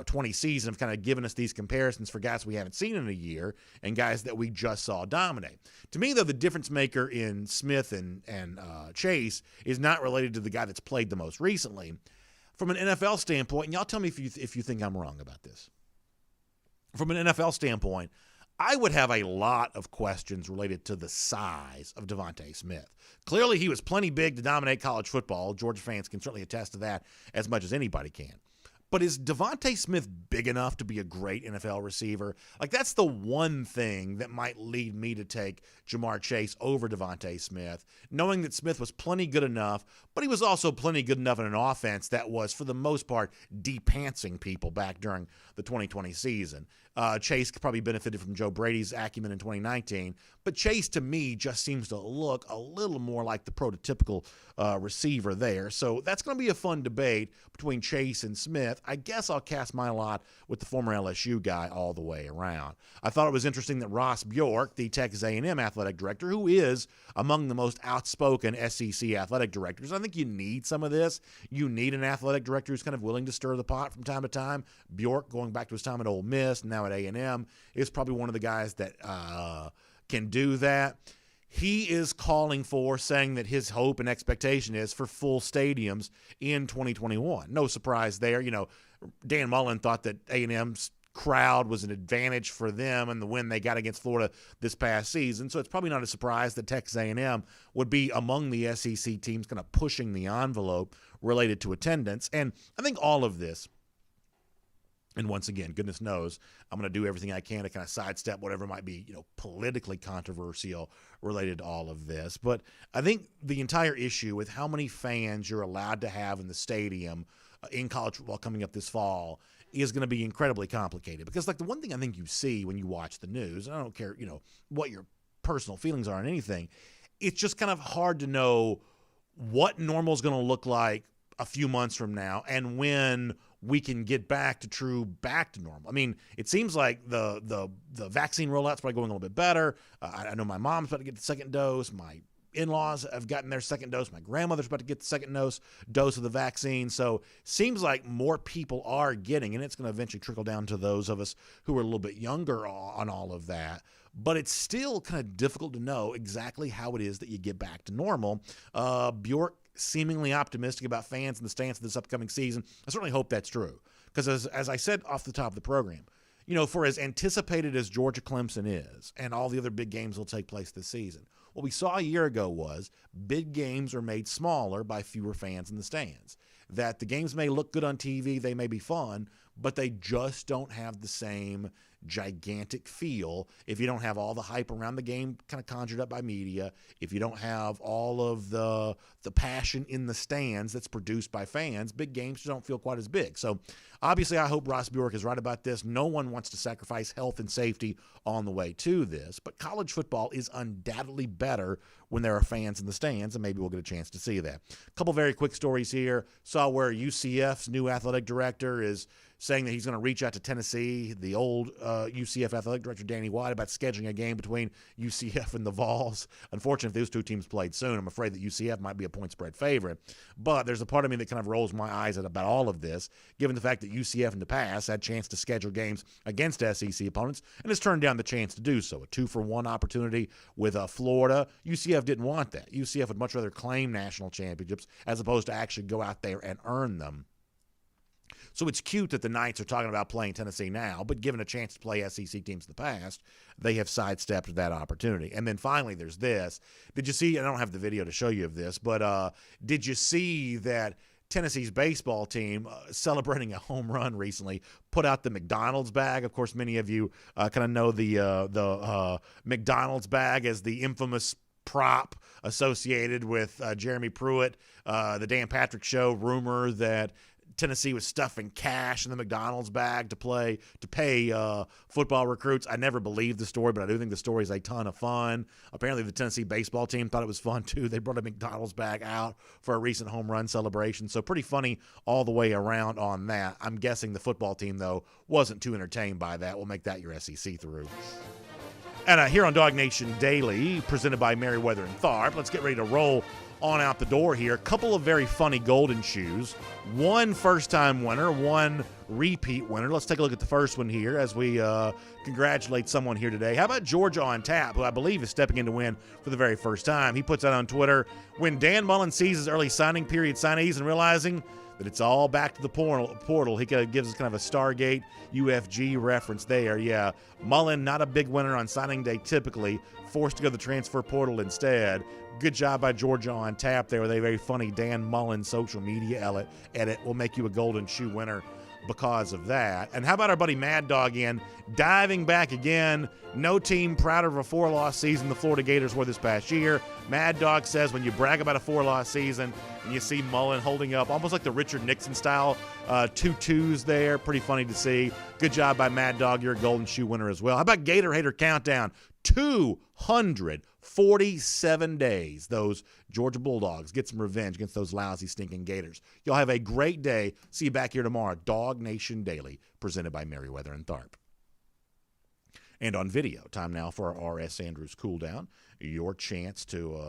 20 season have kind of given us these comparisons for guys we haven't seen in a year and guys that we just saw dominate. To me, though, the difference maker in Smith and Chase is not related to the guy that's played the most recently. From an NFL standpoint, and y'all tell me if you think I'm wrong about this. From an NFL standpoint, I would have a lot of questions related to the size of DeVonta Smith. Clearly, he was plenty big to dominate college football. Georgia fans can certainly attest to that as much as anybody can. But is DeVonta Smith big enough to be a great NFL receiver? Like, that's the one thing that might lead me to take Jamar Chase over DeVonta Smith, knowing that Smith was plenty good enough, but he was also plenty good enough in an offense that was, for the most part, de-pantsing people back during the 2020 season. Chase probably benefited from Joe Brady's acumen in 2019, but Chase, to me, just seems to look a little more like the prototypical receiver there. So that's going to be a fun debate between Chase and Smith. I guess I'll cast my lot with the former LSU guy all the way around. I thought it was interesting that Ross Bjork, the Texas A&M athletic director, who is among the most outspoken SEC athletic directors, I think you need some of this. You need an athletic director who's kind of willing to stir the pot from time to time. Bjork, going back to his time at Ole Miss, now at A&M, is probably one of the guys that can do that. He is calling for, saying that his hope and expectation is for full stadiums in 2021. No surprise there. Dan Mullen thought that A&M's crowd was an advantage for them in the win they got against Florida this past season. So it's probably not a surprise that Texas A&M would be among the SEC teams kind of pushing the envelope related to attendance. And I think all of this, and once again, goodness knows, I'm going to do everything I can to kind of sidestep whatever might be, politically controversial related to all of this. But I think the entire issue with how many fans you're allowed to have in the stadium in college football coming up this fall is going to be incredibly complicated. Because, the one thing I think you see when you watch the news, and I don't care, what your personal feelings are on anything, it's just kind of hard to know what normal is going to look like a few months from now and when we can get back to normal. I mean, it seems like the vaccine rollout's probably going a little bit better. I know my mom's about to get the second dose. My in-laws have gotten their second dose. My grandmother's about to get the second dose of the vaccine. So seems like more people are getting, and it's going to eventually trickle down to those of us who are a little bit younger on all of that. But it's still kind of difficult to know exactly how it is that you get back to normal. Bjork seemingly optimistic about fans in the stands this upcoming season. I certainly hope that's true. Because as I said off the top of the program, for as anticipated as Georgia Clemson is, and all the other big games will take place this season, what we saw a year ago was big games are made smaller by fewer fans in the stands. That the games may look good on TV, they may be fun, but they just don't have the same gigantic feel if you don't have all the hype around the game kind of conjured up by media, if you don't have all of the passion in the stands that's produced by fans. Big games just don't feel quite as big. So obviously I hope Ross Bjork is right about this. No one wants to sacrifice health and safety on the way to this, but college football is undoubtedly better when there are fans in the stands, and maybe we'll get a chance to see that. A couple very quick stories here. Saw where UCF's new athletic director is saying that he's going to reach out to Tennessee, the old UCF athletic director Danny White, about scheduling a game between UCF and the Vols. Unfortunately, if those two teams played soon, I'm afraid that UCF might be a point spread favorite. But there's a part of me that kind of rolls my eyes at about all of this, given the fact that UCF in the past had a chance to schedule games against SEC opponents and has turned down the chance to do so. A 2-for-1 opportunity with Florida. UCF didn't want that. UCF would much rather claim national championships as opposed to actually go out there and earn them. So it's cute that the Knights are talking about playing Tennessee now, but given a chance to play SEC teams in the past, they have sidestepped that opportunity. And then finally, there's this. Did you see, and I don't have the video to show you of this, but did you see that Tennessee's baseball team, celebrating a home run recently, put out the McDonald's bag? Of course, many of you kind of know the McDonald's bag as the infamous prop associated with Jeremy Pruitt, the Dan Patrick Show rumor that Tennessee was stuffing cash in the McDonald's bag to pay football recruits. I never believed the story, but I do think the story is a ton of fun. Apparently, the Tennessee baseball team thought it was fun, too. They brought a McDonald's bag out for a recent home run celebration. So pretty funny all the way around on that. I'm guessing the football team, though, wasn't too entertained by that. We'll make that your SEC through. And here on DawgNation Daily, presented by Merriweather and Tharp, let's get ready to roll on out the door here. A couple of very funny golden shoes. One first-time winner, one repeat winner. Let's take a look at the first one here as we congratulate someone here today. How about Georgia on Tap, who I believe is stepping in to win for the very first time. He puts out on Twitter, when Dan Mullen sees his early signing period signees and realizing that it's all back to the portal. He gives us kind of a Stargate UFG reference there. Yeah, Mullen, not a big winner on signing day typically, forced to go to the transfer portal instead. Good job by Georgia on Tap there with a very funny Dan Mullen social media edit. Will make you a golden shoe winner because of that. And how about our buddy Mad Dog diving back again. No team prouder of a 4-loss season the Florida Gators were this past year. Mad Dog says when you brag about a 4-loss season and you see Mullen holding up almost like the Richard Nixon style 2 2s there. Pretty funny to see. Good job by Mad Dog. You're a golden shoe winner as well. How about Gator Hater Countdown? 247 days. Those Georgia Bulldogs get some revenge against those lousy, stinking Gators. Y'all have a great day. See you back here tomorrow. DawgNation Daily, presented by Merriweather and Tharp. And on video, time now for our R.S. Andrews Cool Down. Your chance to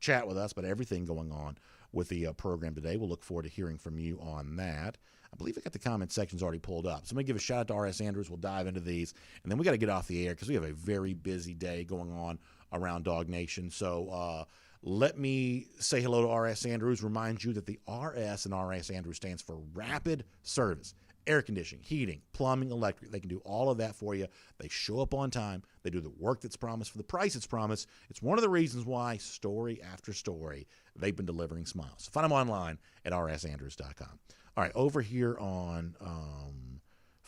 chat with us about everything going on with the program today. We'll look forward to hearing from you on that. I believe I got the comment sections already pulled up. So I'm going to give a shout out to R.S. Andrews. We'll dive into these. And then we got to get off the air because we have a very busy day going on around Dog Nation. So let me say hello to R.S. Andrews. Remind you that the R.S. and R.S. Andrews stands for Rapid Service. Air conditioning, heating, plumbing, electric. They can do all of that for you. They show up on time. They do the work that's promised for the price it's promised. It's one of the reasons why, story after story, they've been delivering smiles. Find them online at rsandrews.com. All right, over here on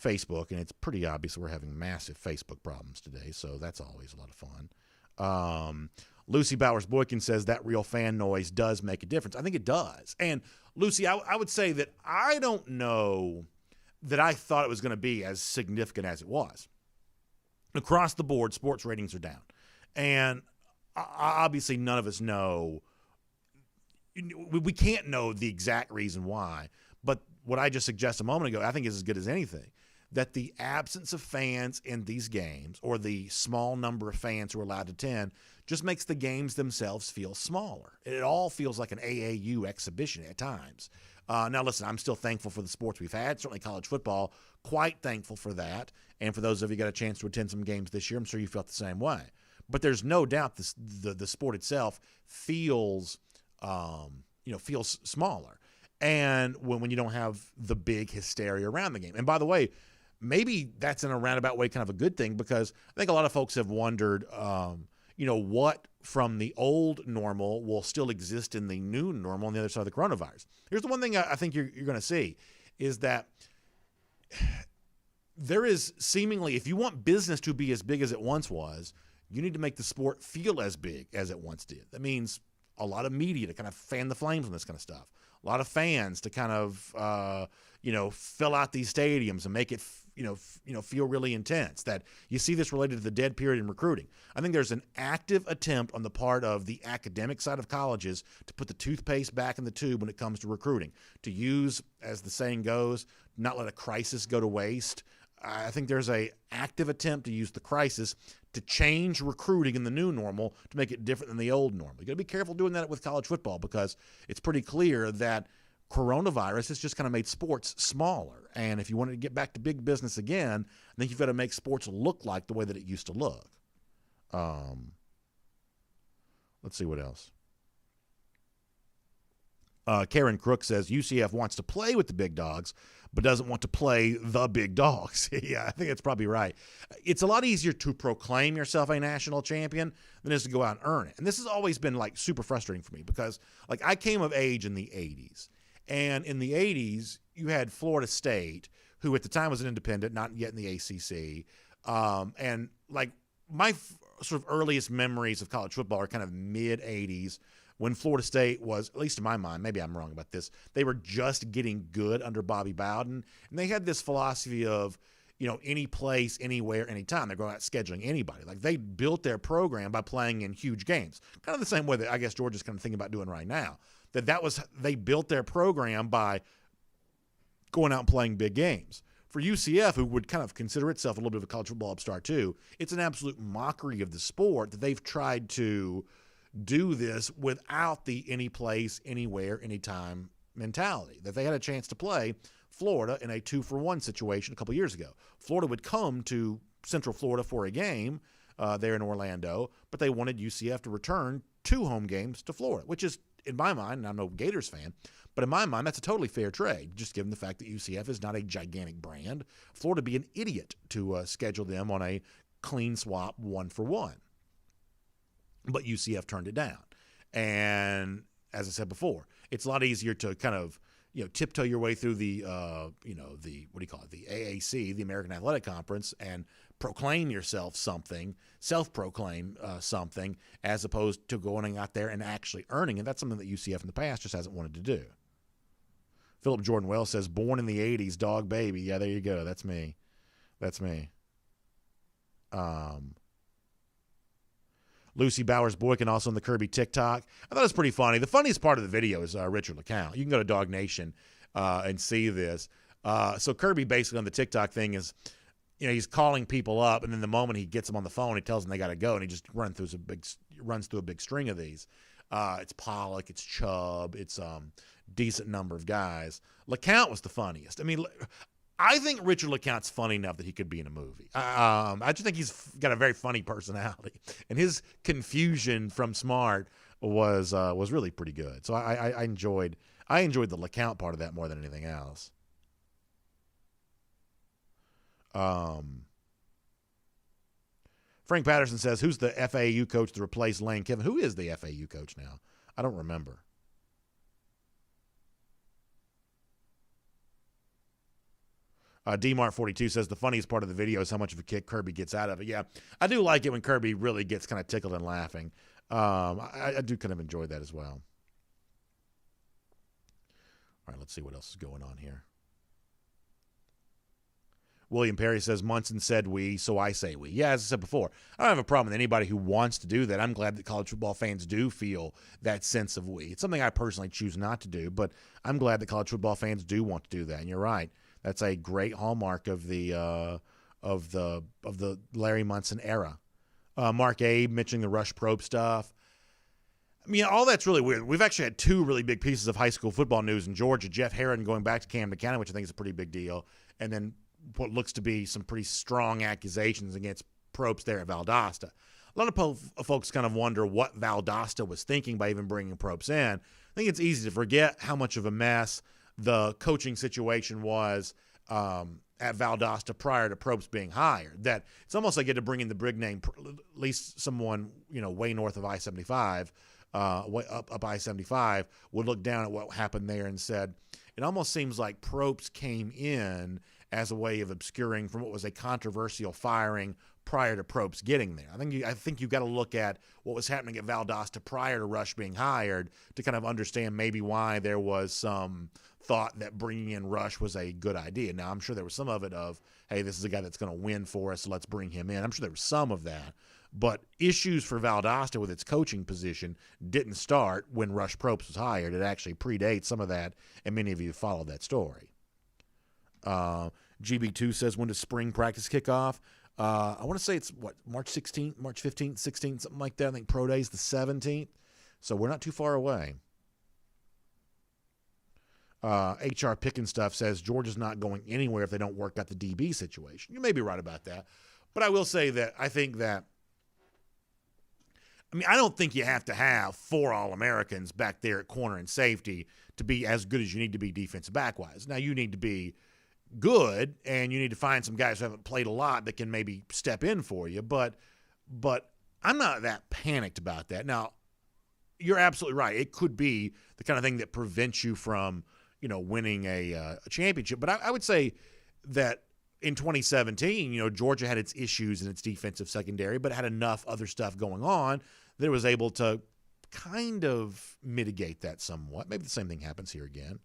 Facebook, and it's pretty obvious we're having massive Facebook problems today, so that's always a lot of fun. Lucy Bowers-Boykin says that real fan noise does make a difference. I think it does. And, Lucy, I would say that I don't know that I thought it was going to be as significant as it was. Across the board, sports ratings are down. And obviously none of us know. We can't know the exact reason why. But what I just suggested a moment ago, I think is as good as anything, that the absence of fans in these games, or the small number of fans who are allowed to attend, just makes the games themselves feel smaller. It all feels like an AAU exhibition at times. Now, listen, I'm still thankful for the sports we've had, certainly college football, quite thankful for that. And for those of you who got a chance to attend some games this year, I'm sure you felt the same way. But there's no doubt the sport itself feels, feels smaller. And when you don't have the big hysteria around the game. And by the way, maybe that's in a roundabout way kind of a good thing, because I think a lot of folks have wondered, what from the old normal will still exist in the new normal on the other side of the coronavirus. Here's the one thing I think you're going to see is that there is seemingly, if you want business to be as big as it once was, you need to make the sport feel as big as it once did. That means a lot of media to kind of fan the flames on this kind of stuff. A lot of fans to kind of, fill out these stadiums and make it, feel really intense. That you see this related to the dead period in recruiting. I think there's an active attempt on the part of the academic side of colleges to put the toothpaste back in the tube when it comes to recruiting. To use, as the saying goes, not let a crisis go to waste. I think there's a active attempt to use the crisis to change recruiting in the new normal to make it different than the old normal. You got to be careful doing that with college football, because it's pretty clear that coronavirus has just kind of made sports smaller. And if you want to get back to big business again, I think you've got to make sports look like the way that it used to look. Let's see what else. Karen Crook says UCF wants to play with the big dogs, but doesn't want to play the big dogs. Yeah, I think that's probably right. It's a lot easier to proclaim yourself a national champion than it is to go out and earn it. And this has always been super frustrating for me, because I came of age in the 80s. And in the 80s, you had Florida State, who at the time was an independent, not yet in the ACC. And my sort of earliest memories of college football are kind of mid-80s, when Florida State was, at least in my mind, maybe I'm wrong about this, they were just getting good under Bobby Bowden. And they had this philosophy of, any place, anywhere, anytime. They're going out scheduling anybody. They built their program by playing in huge games. Kind of the same way that I guess Georgia's kind of thinking about doing right now. They built their program by going out and playing big games. for UCF, who would kind of consider itself a little bit of a college football upstart too, it's an absolute mockery of the sport that they've tried to do this without the any place, anywhere, anytime mentality. That they had a chance to play Florida in a 2-for-1 situation a couple years ago. Florida would come to Central Florida for a game there in Orlando, but they wanted UCF to return 2 home games to Florida, which is, in my mind, and I'm no Gators fan, but in my mind, that's a totally fair trade, just given the fact that UCF is not a gigantic brand. Florida would be an idiot to schedule them on a clean swap 1-for-1. But UCF turned it down. And as I said before, it's a lot easier to kind of, tiptoe your way through the, the AAC, the American Athletic Conference, and proclaim yourself something, self-proclaim something, as opposed to going out there and actually earning it. That's something that UCF in the past just hasn't wanted to do. Philip Jordan Wells says, born in the 80s, dog baby. Yeah, there you go. That's me. Lucy Bowers-Boykin also on the Kirby TikTok. I thought it was pretty funny. The funniest part of the video is Richard LeCount. You can go to DawgNation and see this. So Kirby basically on the TikTok thing is, he's calling people up, and then the moment he gets them on the phone, he tells them they got to go, and he just runs through a big string of these. It's Pollock, it's Chubb, it's decent number of guys. LeCount was the funniest. I mean, I think Richard LeCount's funny enough that he could be in a movie. I just think he's got a very funny personality, and his confusion from Smart was really pretty good. So I enjoyed the LeCount part of that more than anything else. Frank Patterson says, who's the FAU coach to replace Lane Kiffin? Who is the FAU coach now? I don't remember. DMart42 says the funniest part of the video is how much of a kick Kirby gets out of it. Yeah, I do like it when Kirby really gets kind of tickled and laughing. I do kind of enjoy that as well. All right, let's see what else is going on here. William Perry says, Munson said we, so I say we. Yeah, as I said before, I don't have a problem with anybody who wants to do that. I'm glad that college football fans do feel that sense of we. It's something I personally choose not to do, but I'm glad that college football fans do want to do that. And you're right. That's a great hallmark of the Larry Munson era. Mark Abe mentioning the Rush Probe stuff. I mean, all that's really weird. We've actually had 2 really big pieces of high school football news in Georgia. Jeff Herron going back to Camden County, which I think is a pretty big deal, and then what looks to be some pretty strong accusations against Probst there at Valdosta. A lot of folks kind of wonder what Valdosta was thinking by even bringing Probst in. I think it's easy to forget how much of a mess the coaching situation was at Valdosta prior to Probst being hired. That it's almost like you had to bring in the big name, at least someone way north of I-75, way up I-75, would look down at what happened there and said, it almost seems like Probst came in as a way of obscuring from what was a controversial firing prior to Probst getting there. I think you've got to look at what was happening at Valdosta prior to Rush being hired to kind of understand maybe why there was some thought that bringing in Rush was a good idea. Now, I'm sure there was some of it of, hey, this is a guy that's going to win for us, so let's bring him in. I'm sure there was some of that. But issues for Valdosta with its coaching position didn't start when Rush Probst was hired. It actually predates some of that, and many of you followed that story. GB2 says, when does spring practice kick off? I want to say it's, March 16th, March 15th, 16th, something like that. I think Pro Day's the 17th, so we're not too far away. HR Pickin' Stuff says, Georgia's not going anywhere if they don't work out the DB situation. You may be right about that, but I will say that I think that, I don't think you have to have 4 All-Americans back there at corner and safety to be as good as you need to be defensive back-wise. Now, you need to be good, and you need to find some guys who haven't played a lot that can maybe step in for you, but I'm not that panicked about that. Now, you're absolutely right. It could be the kind of thing that prevents you from, winning a championship. But I would say that in 2017, Georgia had its issues in its defensive secondary, but had enough other stuff going on that it was able to kind of mitigate that somewhat. Maybe the same thing happens here again.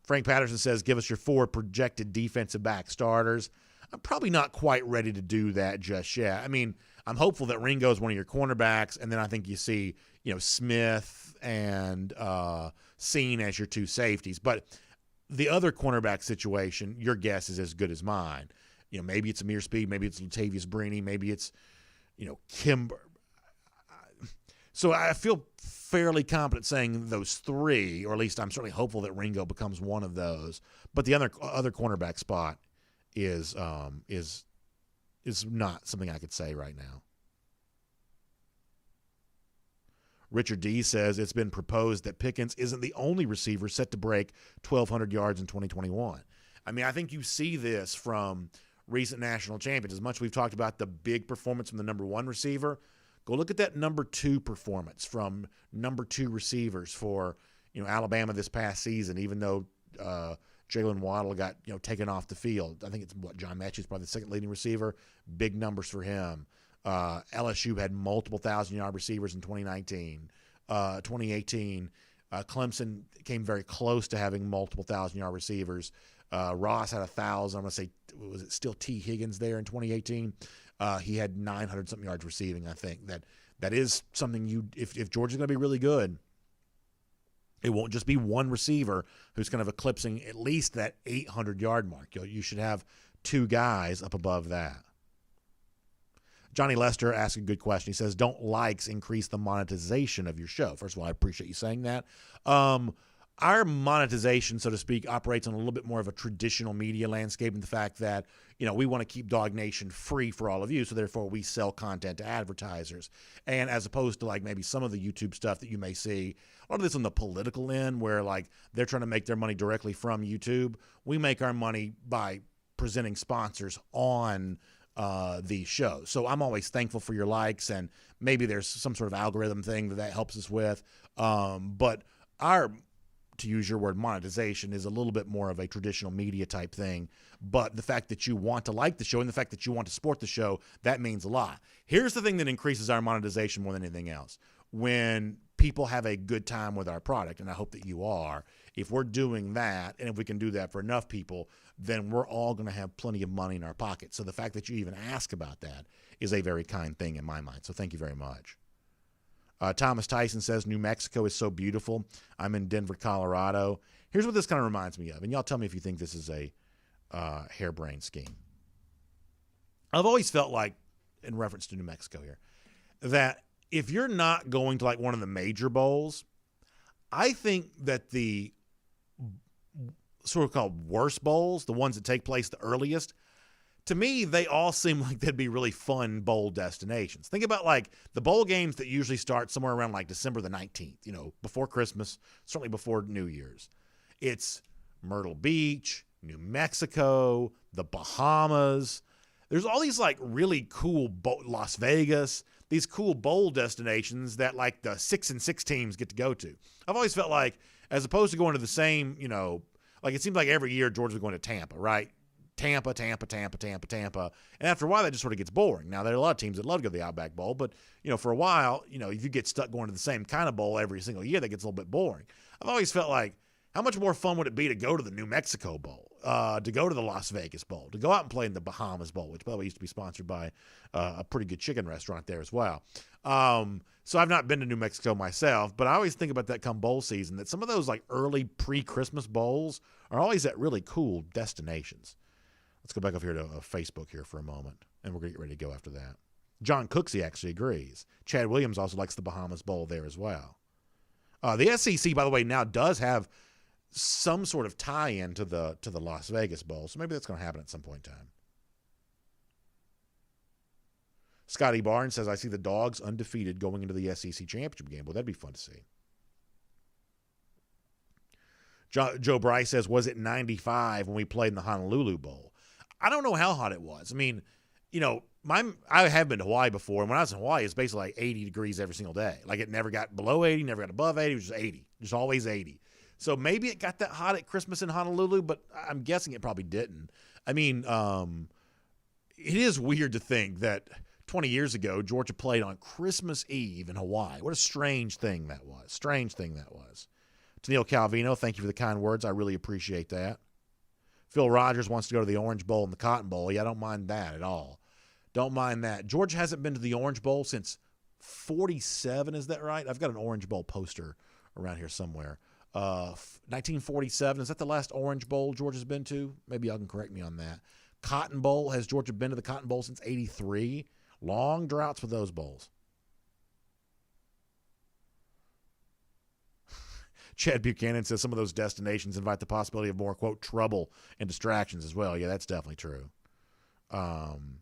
Frank Patterson says, give us your 4 projected defensive back starters. I'm probably not quite ready to do that just yet. I'm hopeful that Ringo is one of your cornerbacks, and then I think you see, Smith and Seen as your 2 safeties. But the other cornerback situation, your guess is as good as mine. Maybe it's Amir Speed, maybe it's Latavius Brini, maybe it's, Kimber. So I feel fairly confident saying those three, or at least I'm certainly hopeful that Ringo becomes one of those. But the other cornerback spot is not something I could say right now. Richard D. says it's been proposed that Pickens isn't the only receiver set to break 1,200 yards in 2021. I mean, I think you see this from recent national champions. As much as we've talked about the big performance from the number one receiver, go look at that number two performance from number two receivers for Alabama this past season, even though Jalen Waddle got taken off the field. I think it's John Mechie's probably the second leading receiver. Big numbers for him. LSU had multiple 1,000-yard receivers in 2019. 2018, Clemson came very close to having multiple 1,000-yard receivers. Ross had 1,000. I'm going to say, was it still T. Higgins there in 2018? He had 900-something yards receiving, I think. That is something if Georgia's going to be really good, it won't just be one receiver who's kind of eclipsing at least that 800-yard mark. You should have two guys up above that. Johnny Lester asks a good question. He says, don't likes increase the monetization of your show? First of all, I appreciate you saying that. Our monetization, so to speak, operates on a little bit more of a traditional media landscape, in the fact that, we want to keep DawgNation free for all of you, so therefore we sell content to advertisers. And as opposed to like maybe some of the YouTube stuff that you may see, a lot of this on the political end where like they're trying to make their money directly from YouTube, we make our money by presenting sponsors on the show. So I'm always thankful for your likes, and maybe there's some sort of algorithm thing that helps us with. But our, to use your word, monetization is a little bit more of a traditional media type thing. But the fact that you want to like the show and the fact that you want to support the show, that means a lot. Here's the thing that increases our monetization more than anything else. When people have a good time with our product, and I hope that you are, if we're doing that, and if we can do that for enough people, then we're all going to have plenty of money in our pocket. So the fact that you even ask about that is a very kind thing in my mind. So thank you very much. Thomas Tyson says, New Mexico is so beautiful. I'm in Denver, Colorado. Here's what this kind of reminds me of, and y'all tell me if you think this is a harebrained scheme. I've always felt like, in reference to New Mexico here, that if you're not going to like one of the major bowls, I think that the sort of called worst bowls, the ones that take place the earliest, to me, they all seem like they'd be really fun bowl destinations. Think about like the bowl games that usually start somewhere around like December the 19th, before Christmas, certainly before New Year's. It's Myrtle Beach, New Mexico, the Bahamas. There's all these like really cool Las Vegas, these cool bowl destinations that like the 6-6 teams get to go to. I've always felt like, as opposed to going to the same, like it seems like every year Georgia's going to Tampa, right? Tampa. And after a while, that just sort of gets boring. Now, there are a lot of teams that love to go to the Outback Bowl, but, for a while, if you get stuck going to the same kind of bowl every single year, that gets a little bit boring. I've always felt like, how much more fun would it be to go to the New Mexico Bowl, to go to the Las Vegas Bowl, to go out and play in the Bahamas Bowl, which, by the way, used to be sponsored by a pretty good chicken restaurant there as well. So I've not been to New Mexico myself, but I always think about that come bowl season, that some of those like early pre-Christmas bowls are always at really cool destinations. Let's go back up here to Facebook here for a moment, and we're going to get ready to go after that. John Cooksey actually agrees. Chad Williams also likes the Bahamas Bowl there as well. The SEC, by the way, now does have some sort of tie-in to the Las Vegas Bowl, so maybe that's going to happen at some point in time. Scotty Barnes says, I see the Dogs undefeated going into the SEC championship game. Well, that'd be fun to see. Joe Bryce says, was it 95 when we played in the Honolulu Bowl? I don't know how hot it was. I mean, I have been to Hawaii before, and when I was in Hawaii, it's basically like 80 degrees every single day. Like it never got below 80, never got above 80. It was just 80, just always 80. So maybe it got that hot at Christmas in Honolulu, but I'm guessing it probably didn't. I mean, it is weird to think that 20 years ago, Georgia played on Christmas Eve in Hawaii. What a strange thing that was. To Neil Calvino, thank you for the kind words. I really appreciate that. Phil Rogers wants to go to the Orange Bowl and the Cotton Bowl. Yeah, I don't mind that at all. Don't mind that. Georgia hasn't been to the Orange Bowl since 47, is that right? I've got an Orange Bowl poster around here somewhere. 1947. Is that the last Orange Bowl Georgia's been to? Maybe y'all can correct me on that. Cotton Bowl. Has Georgia been to the Cotton Bowl since 83? Long droughts with those bowls. Chad Buchanan says some of those destinations invite the possibility of more, quote, trouble and distractions as well. Yeah, that's definitely true. John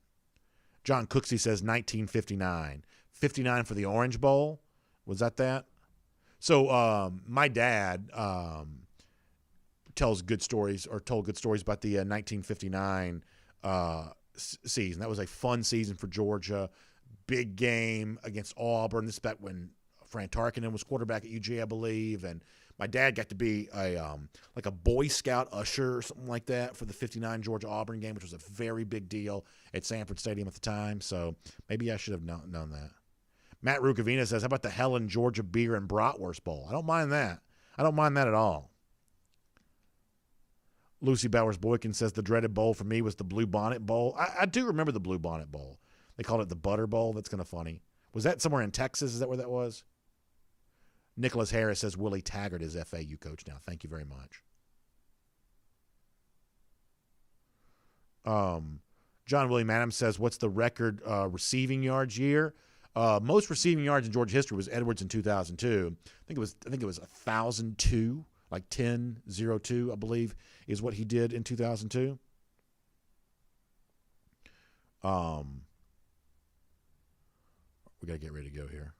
Cooksey says 1959. 59 for the Orange Bowl. Was that? So my dad told good stories about the 1959 season. That was a fun season for Georgia. Big game against Auburn. This is back when Fran Tarkenton was quarterback at UGA, I believe, and my dad got to be a Boy Scout usher or something like that for the 59 Georgia-Auburn game, which was a very big deal at Sanford Stadium at the time. So maybe I should have known that. Matt Rukavina says, how about the Helen Georgia Beer and Bratwurst Bowl? I don't mind that. I don't mind that at all. Lucy Bowers-Boykin says the dreaded bowl for me was the Blue Bonnet Bowl. I do remember the Blue Bonnet Bowl. They called it the Butter Bowl. That's kind of funny. Was that somewhere in Texas? Is that where that was? Nicholas Harris says Willie Taggart is FAU coach now. Thank you very much. John William Adams says, what's the record receiving yards year? Most receiving yards in Georgia history was Edwards in 2002. I think it was 1,002, like 1002, I believe, is what he did in 2002. We got to get ready to go here.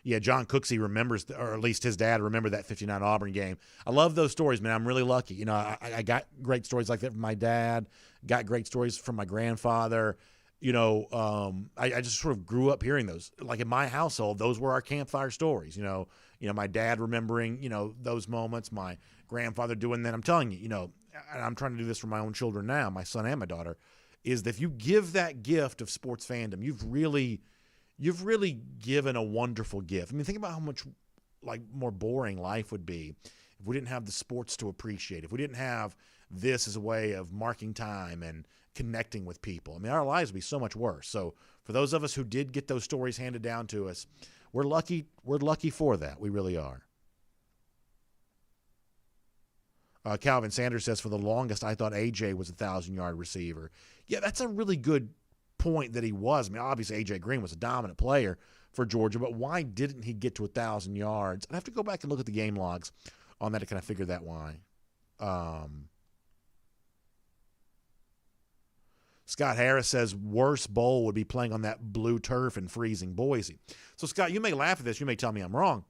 Yeah, John Cooksey remembers, or at least his dad remembered that 59 Auburn game. I love those stories, man. I'm really lucky. You know, I got great stories like that from my dad, got great stories from my grandfather. You know, I just sort of grew up hearing those. Like in my household, those were our campfire stories. You know, my dad remembering, those moments, my grandfather doing that. I'm telling you, and I'm trying to do this for my own children now, my son and my daughter, is that if you give that gift of sports fandom, you've really given a wonderful gift. I mean, think about how much more boring life would be if we didn't have the sports to appreciate, if we didn't have this as a way of marking time and connecting with people. I mean, our lives would be so much worse. So for those of us who did get those stories handed down to us, we're lucky for that. We really are. Calvin Sanders says, for the longest, I thought AJ was a 1,000-yard receiver. Yeah, that's a really good point that he was. I mean, obviously A.J. Green was a dominant player for Georgia, but why didn't he get to 1,000 yards? I'd have to go back and look at the game logs on that to kind of figure that why. Scott Harris says worst bowl would be playing on that blue turf in freezing Boise. So, Scott, you may laugh at this. You may tell me I'm wrong.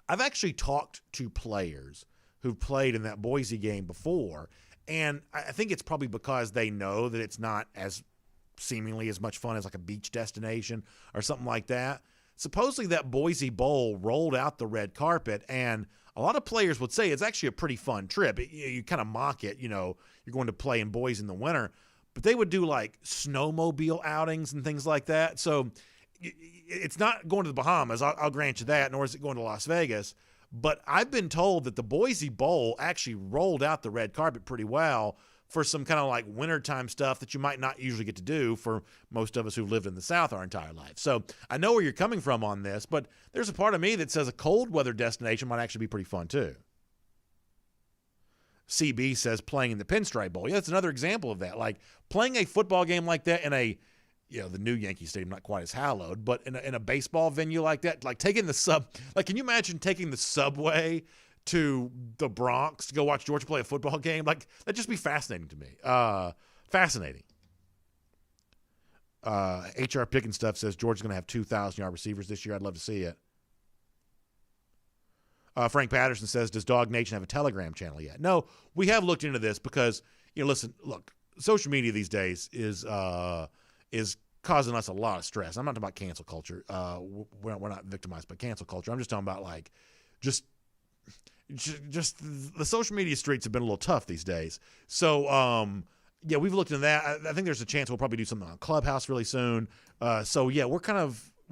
I've actually talked to players who've played in that Boise game before, and I think it's probably because they know that it's not as seemingly as much fun as like a beach destination or something like that. Supposedly that Boise Bowl rolled out the red carpet, and a lot of players would say it's actually a pretty fun trip. You kind of mock it, you're going to play in Boise in the winter, but they would do like snowmobile outings and things like that. So it's not going to the Bahamas, I'll grant you that, nor is it going to Las Vegas. But I've been told that the Boise Bowl actually rolled out the red carpet pretty well for some kind of like wintertime stuff that you might not usually get to do for most of us who've lived in the South our entire life. So I know where you're coming from on this, but there's a part of me that says a cold weather destination might actually be pretty fun too. CB says playing in the Pinstripe Bowl. Yeah, that's another example of that. Like playing a football game like that in a, the new Yankee Stadium, not quite as hallowed, but in a baseball venue like that, like taking the can you imagine taking the subway to the Bronx to go watch Georgia play a football game? Like, that'd just be fascinating to me. Fascinating. HR Picking Stuff says Georgia's going to have 2,000-yard receivers this year. I'd love to see it. Frank Patterson says, does DawgNation have a Telegram channel yet? No, we have looked into this because, look, social media these days is causing us a lot of stress. I'm not talking about cancel culture. We're not victimized by cancel culture. I'm just talking about just the social media streets have been a little tough these days. So, we've looked into that. I think there's a chance we'll probably do something on Clubhouse really soon. We're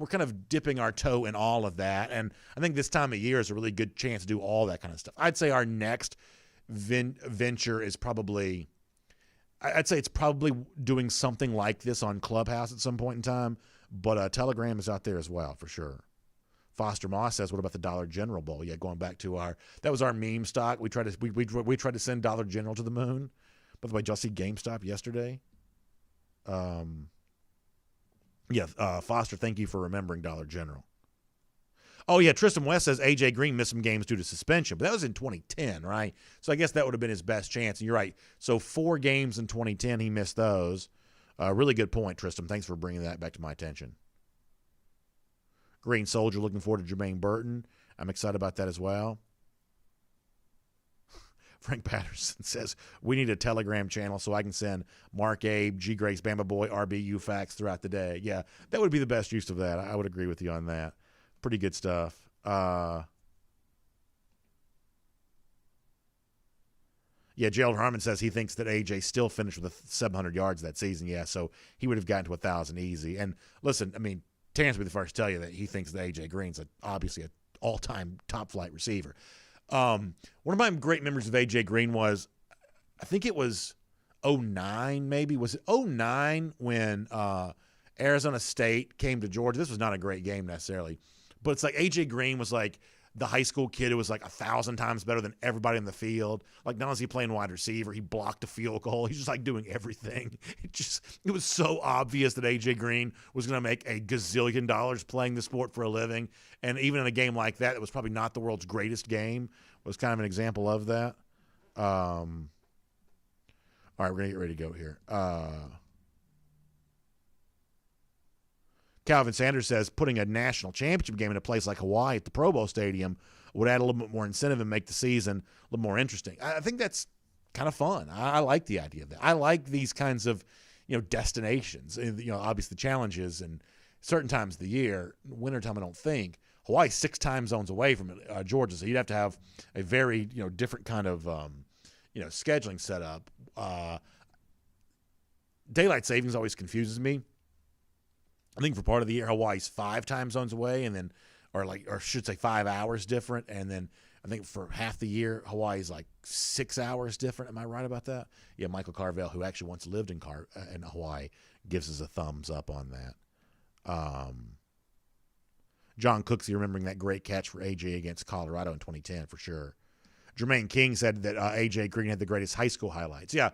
kind of dipping our toe in all of that. And I think this time of year is a really good chance to do all that kind of stuff. I'd say our next venture is probably doing something like this on Clubhouse at some point in time. But Telegram is out there as well, for sure. Foster Moss says, what about the Dollar General Bowl? Yeah, going back to that was our meme stock. We tried to send Dollar General to the moon. By the way, did y'all see GameStop yesterday? Foster, thank you for remembering Dollar General. Oh, yeah, Tristan West says A.J. Green missed some games due to suspension, but that was in 2010, right? So I guess that would have been his best chance. And you're right. So 4 games in 2010, he missed those. Really good point, Tristan. Thanks for bringing that back to my attention. Green Soldier looking forward to Jermaine Burton. I'm excited about that as well. Frank Patterson says, we need a Telegram channel so I can send Mark Abe, G. Grace, Bama Boy, RBU facts throughout the day. Yeah, that would be the best use of that. I would agree with you on that. Pretty good stuff. Gerald Harmon says he thinks that A.J. still finished with 700 yards that season. Yeah, so he would have gotten to 1,000 easy. And listen, I mean, Terence will be the first to tell you that he thinks that A.J. Green's obviously an all-time top-flight receiver. One of my great memories of A.J. Green was, I think it was 2009 maybe. Was it 2009 when Arizona State came to Georgia? This was not a great game necessarily. But it's like A.J. Green was like the high school kid who was like 1,000 times better than everybody in the field. Like, not only is he playing wide receiver, he blocked a field goal. He's just like doing everything. It was so obvious that A.J. Green was going to make a gazillion dollars playing the sport for a living. And even in a game like that, it was probably not the world's greatest game, was kind of an example of that. All right, we're going to get ready to go here. Calvin Sanders says putting a national championship game in a place like Hawaii at the Pro Bowl Stadium would add a little bit more incentive and make the season a little more interesting. I think that's kind of fun. I like the idea of that. I like these kinds of, destinations. Obviously the challenges and certain times of the year. Wintertime, I don't think. Hawaii's 6 time zones away from Georgia, so you'd have to have a very, different kind of, scheduling setup. Daylight savings always confuses me. I think for part of the year, Hawaii's 5 time zones away, and then, or should say 5 hours different. And then I think for half the year, Hawaii's like 6 hours different. Am I right about that? Yeah, Michael Carvel, who actually once lived in Hawaii, gives us a thumbs up on that. John Cooksey remembering that great catch for A.J. against Colorado in 2010 for sure. Jermaine King said that A.J. Green had the greatest high school highlights. Yeah.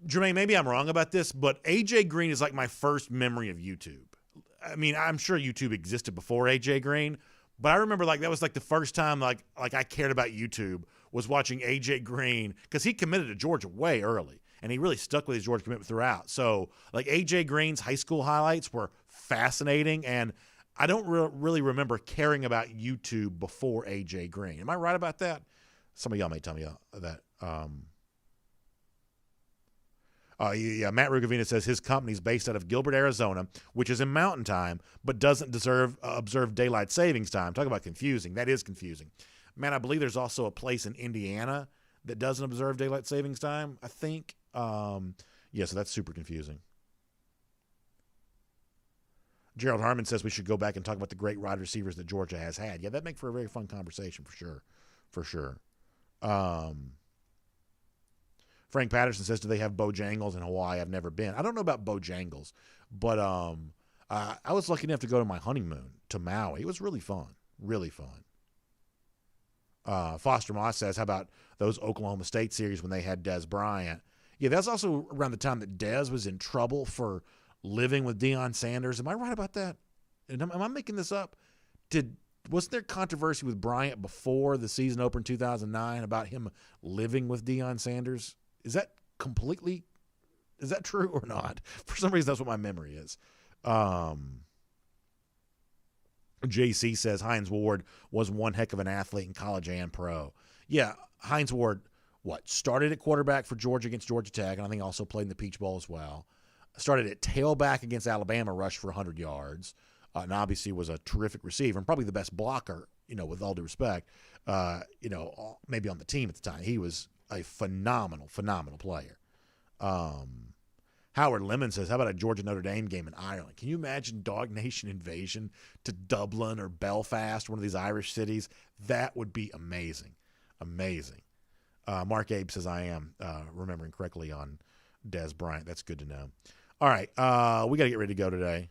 Jermaine, maybe I'm wrong about this, but A.J. Green is like my first memory of YouTube. I mean, I'm sure YouTube existed before A.J. Green, but I remember that was the first time like I cared about YouTube was watching A.J. Green, because he committed to Georgia way early, and he really stuck with his Georgia commitment throughout. So A.J. Green's high school highlights were fascinating, and I don't really remember caring about YouTube before A.J. Green. Am I right about that? Some of y'all may tell me that. Matt Rugavina says his company's based out of Gilbert, Arizona, which is in mountain time, but doesn't observe daylight savings time. Talk about confusing. That is confusing. Man, I believe there's also a place in Indiana that doesn't observe daylight savings time, I think. So that's super confusing. Gerald Harmon says we should go back and talk about the great wide receivers that Georgia has had. Yeah, that'd make for a very fun conversation for sure. Frank Patterson says, do they have Bojangles in Hawaii? I've never been. I don't know about Bojangles, but I was lucky enough to go to my honeymoon to Maui. It was really fun, really fun. Foster Moss says, how about those Oklahoma State series when they had Dez Bryant? Yeah, that's also around the time that Dez was in trouble for living with Deion Sanders. Am I right about that? Am I making this up? Wasn't there controversy with Bryant before the season opener in 2009 about him living with Deion Sanders? Is that true or not? For some reason, that's what my memory is. JC says Hines Ward was one heck of an athlete in college and pro. Yeah, Hines Ward, started at quarterback for Georgia against Georgia Tech, and I think also played in the Peach Bowl as well. Started at tailback against Alabama, rushed for 100 yards, and obviously was a terrific receiver and probably the best blocker, with all due respect, maybe on the team at the time. He was a phenomenal player. Howard Lemon says, how about a Georgia-Notre Dame game in Ireland? Can you imagine DawgNation invasion to Dublin or Belfast, one of these Irish cities? That would be amazing. Amazing. Mark Abe says, I am remembering correctly on Dez Bryant. That's good to know. All right, we got to get ready to go today.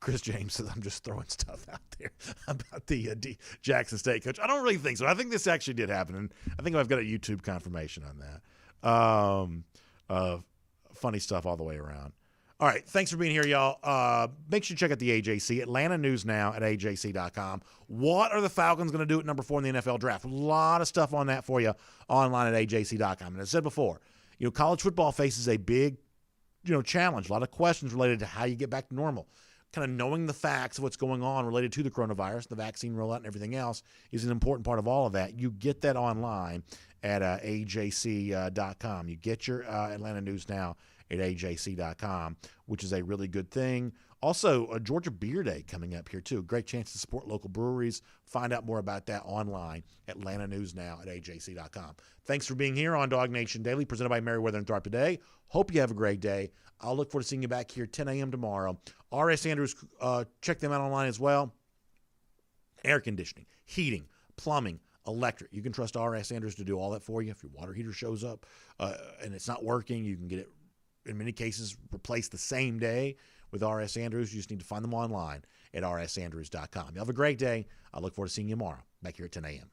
Chris James says I'm just throwing stuff out there about the Jackson State coach. I don't really think so. I think this actually did happen, and I think I've got a YouTube confirmation on that. Funny stuff all the way around. All right, thanks for being here, y'all. Make sure you check out the AJC, Atlanta News Now at AJC.com. What are the Falcons going to do at number 4 in the NFL draft? A lot of stuff on that for you online at AJC.com. And as I said before, college football faces a big, challenge. A lot of questions related to how you get back to normal. Kind of knowing the facts of what's going on related to the coronavirus, the vaccine rollout, and everything else is an important part of all of that. You get that online at AJC.com. You get your Atlanta News Now at AJC.com, which is a really good thing. Also, a Georgia Beer Day coming up here, too. Great chance to support local breweries. Find out more about that online, Atlanta News Now at AJC.com. Thanks for being here on DawgNation Daily, presented by Merriweather and Tharp today. Hope you have a great day. I'll look forward to seeing you back here 10 a.m. tomorrow. R.S. Andrews, check them out online as well. Air conditioning, heating, plumbing, electric. You can trust R.S. Andrews to do all that for you. If your water heater shows up and it's not working, you can get it, in many cases, replaced the same day with R.S. Andrews. You just need to find them online at rsandrews.com. You have a great day. I look forward to seeing you tomorrow back here at 10 a.m.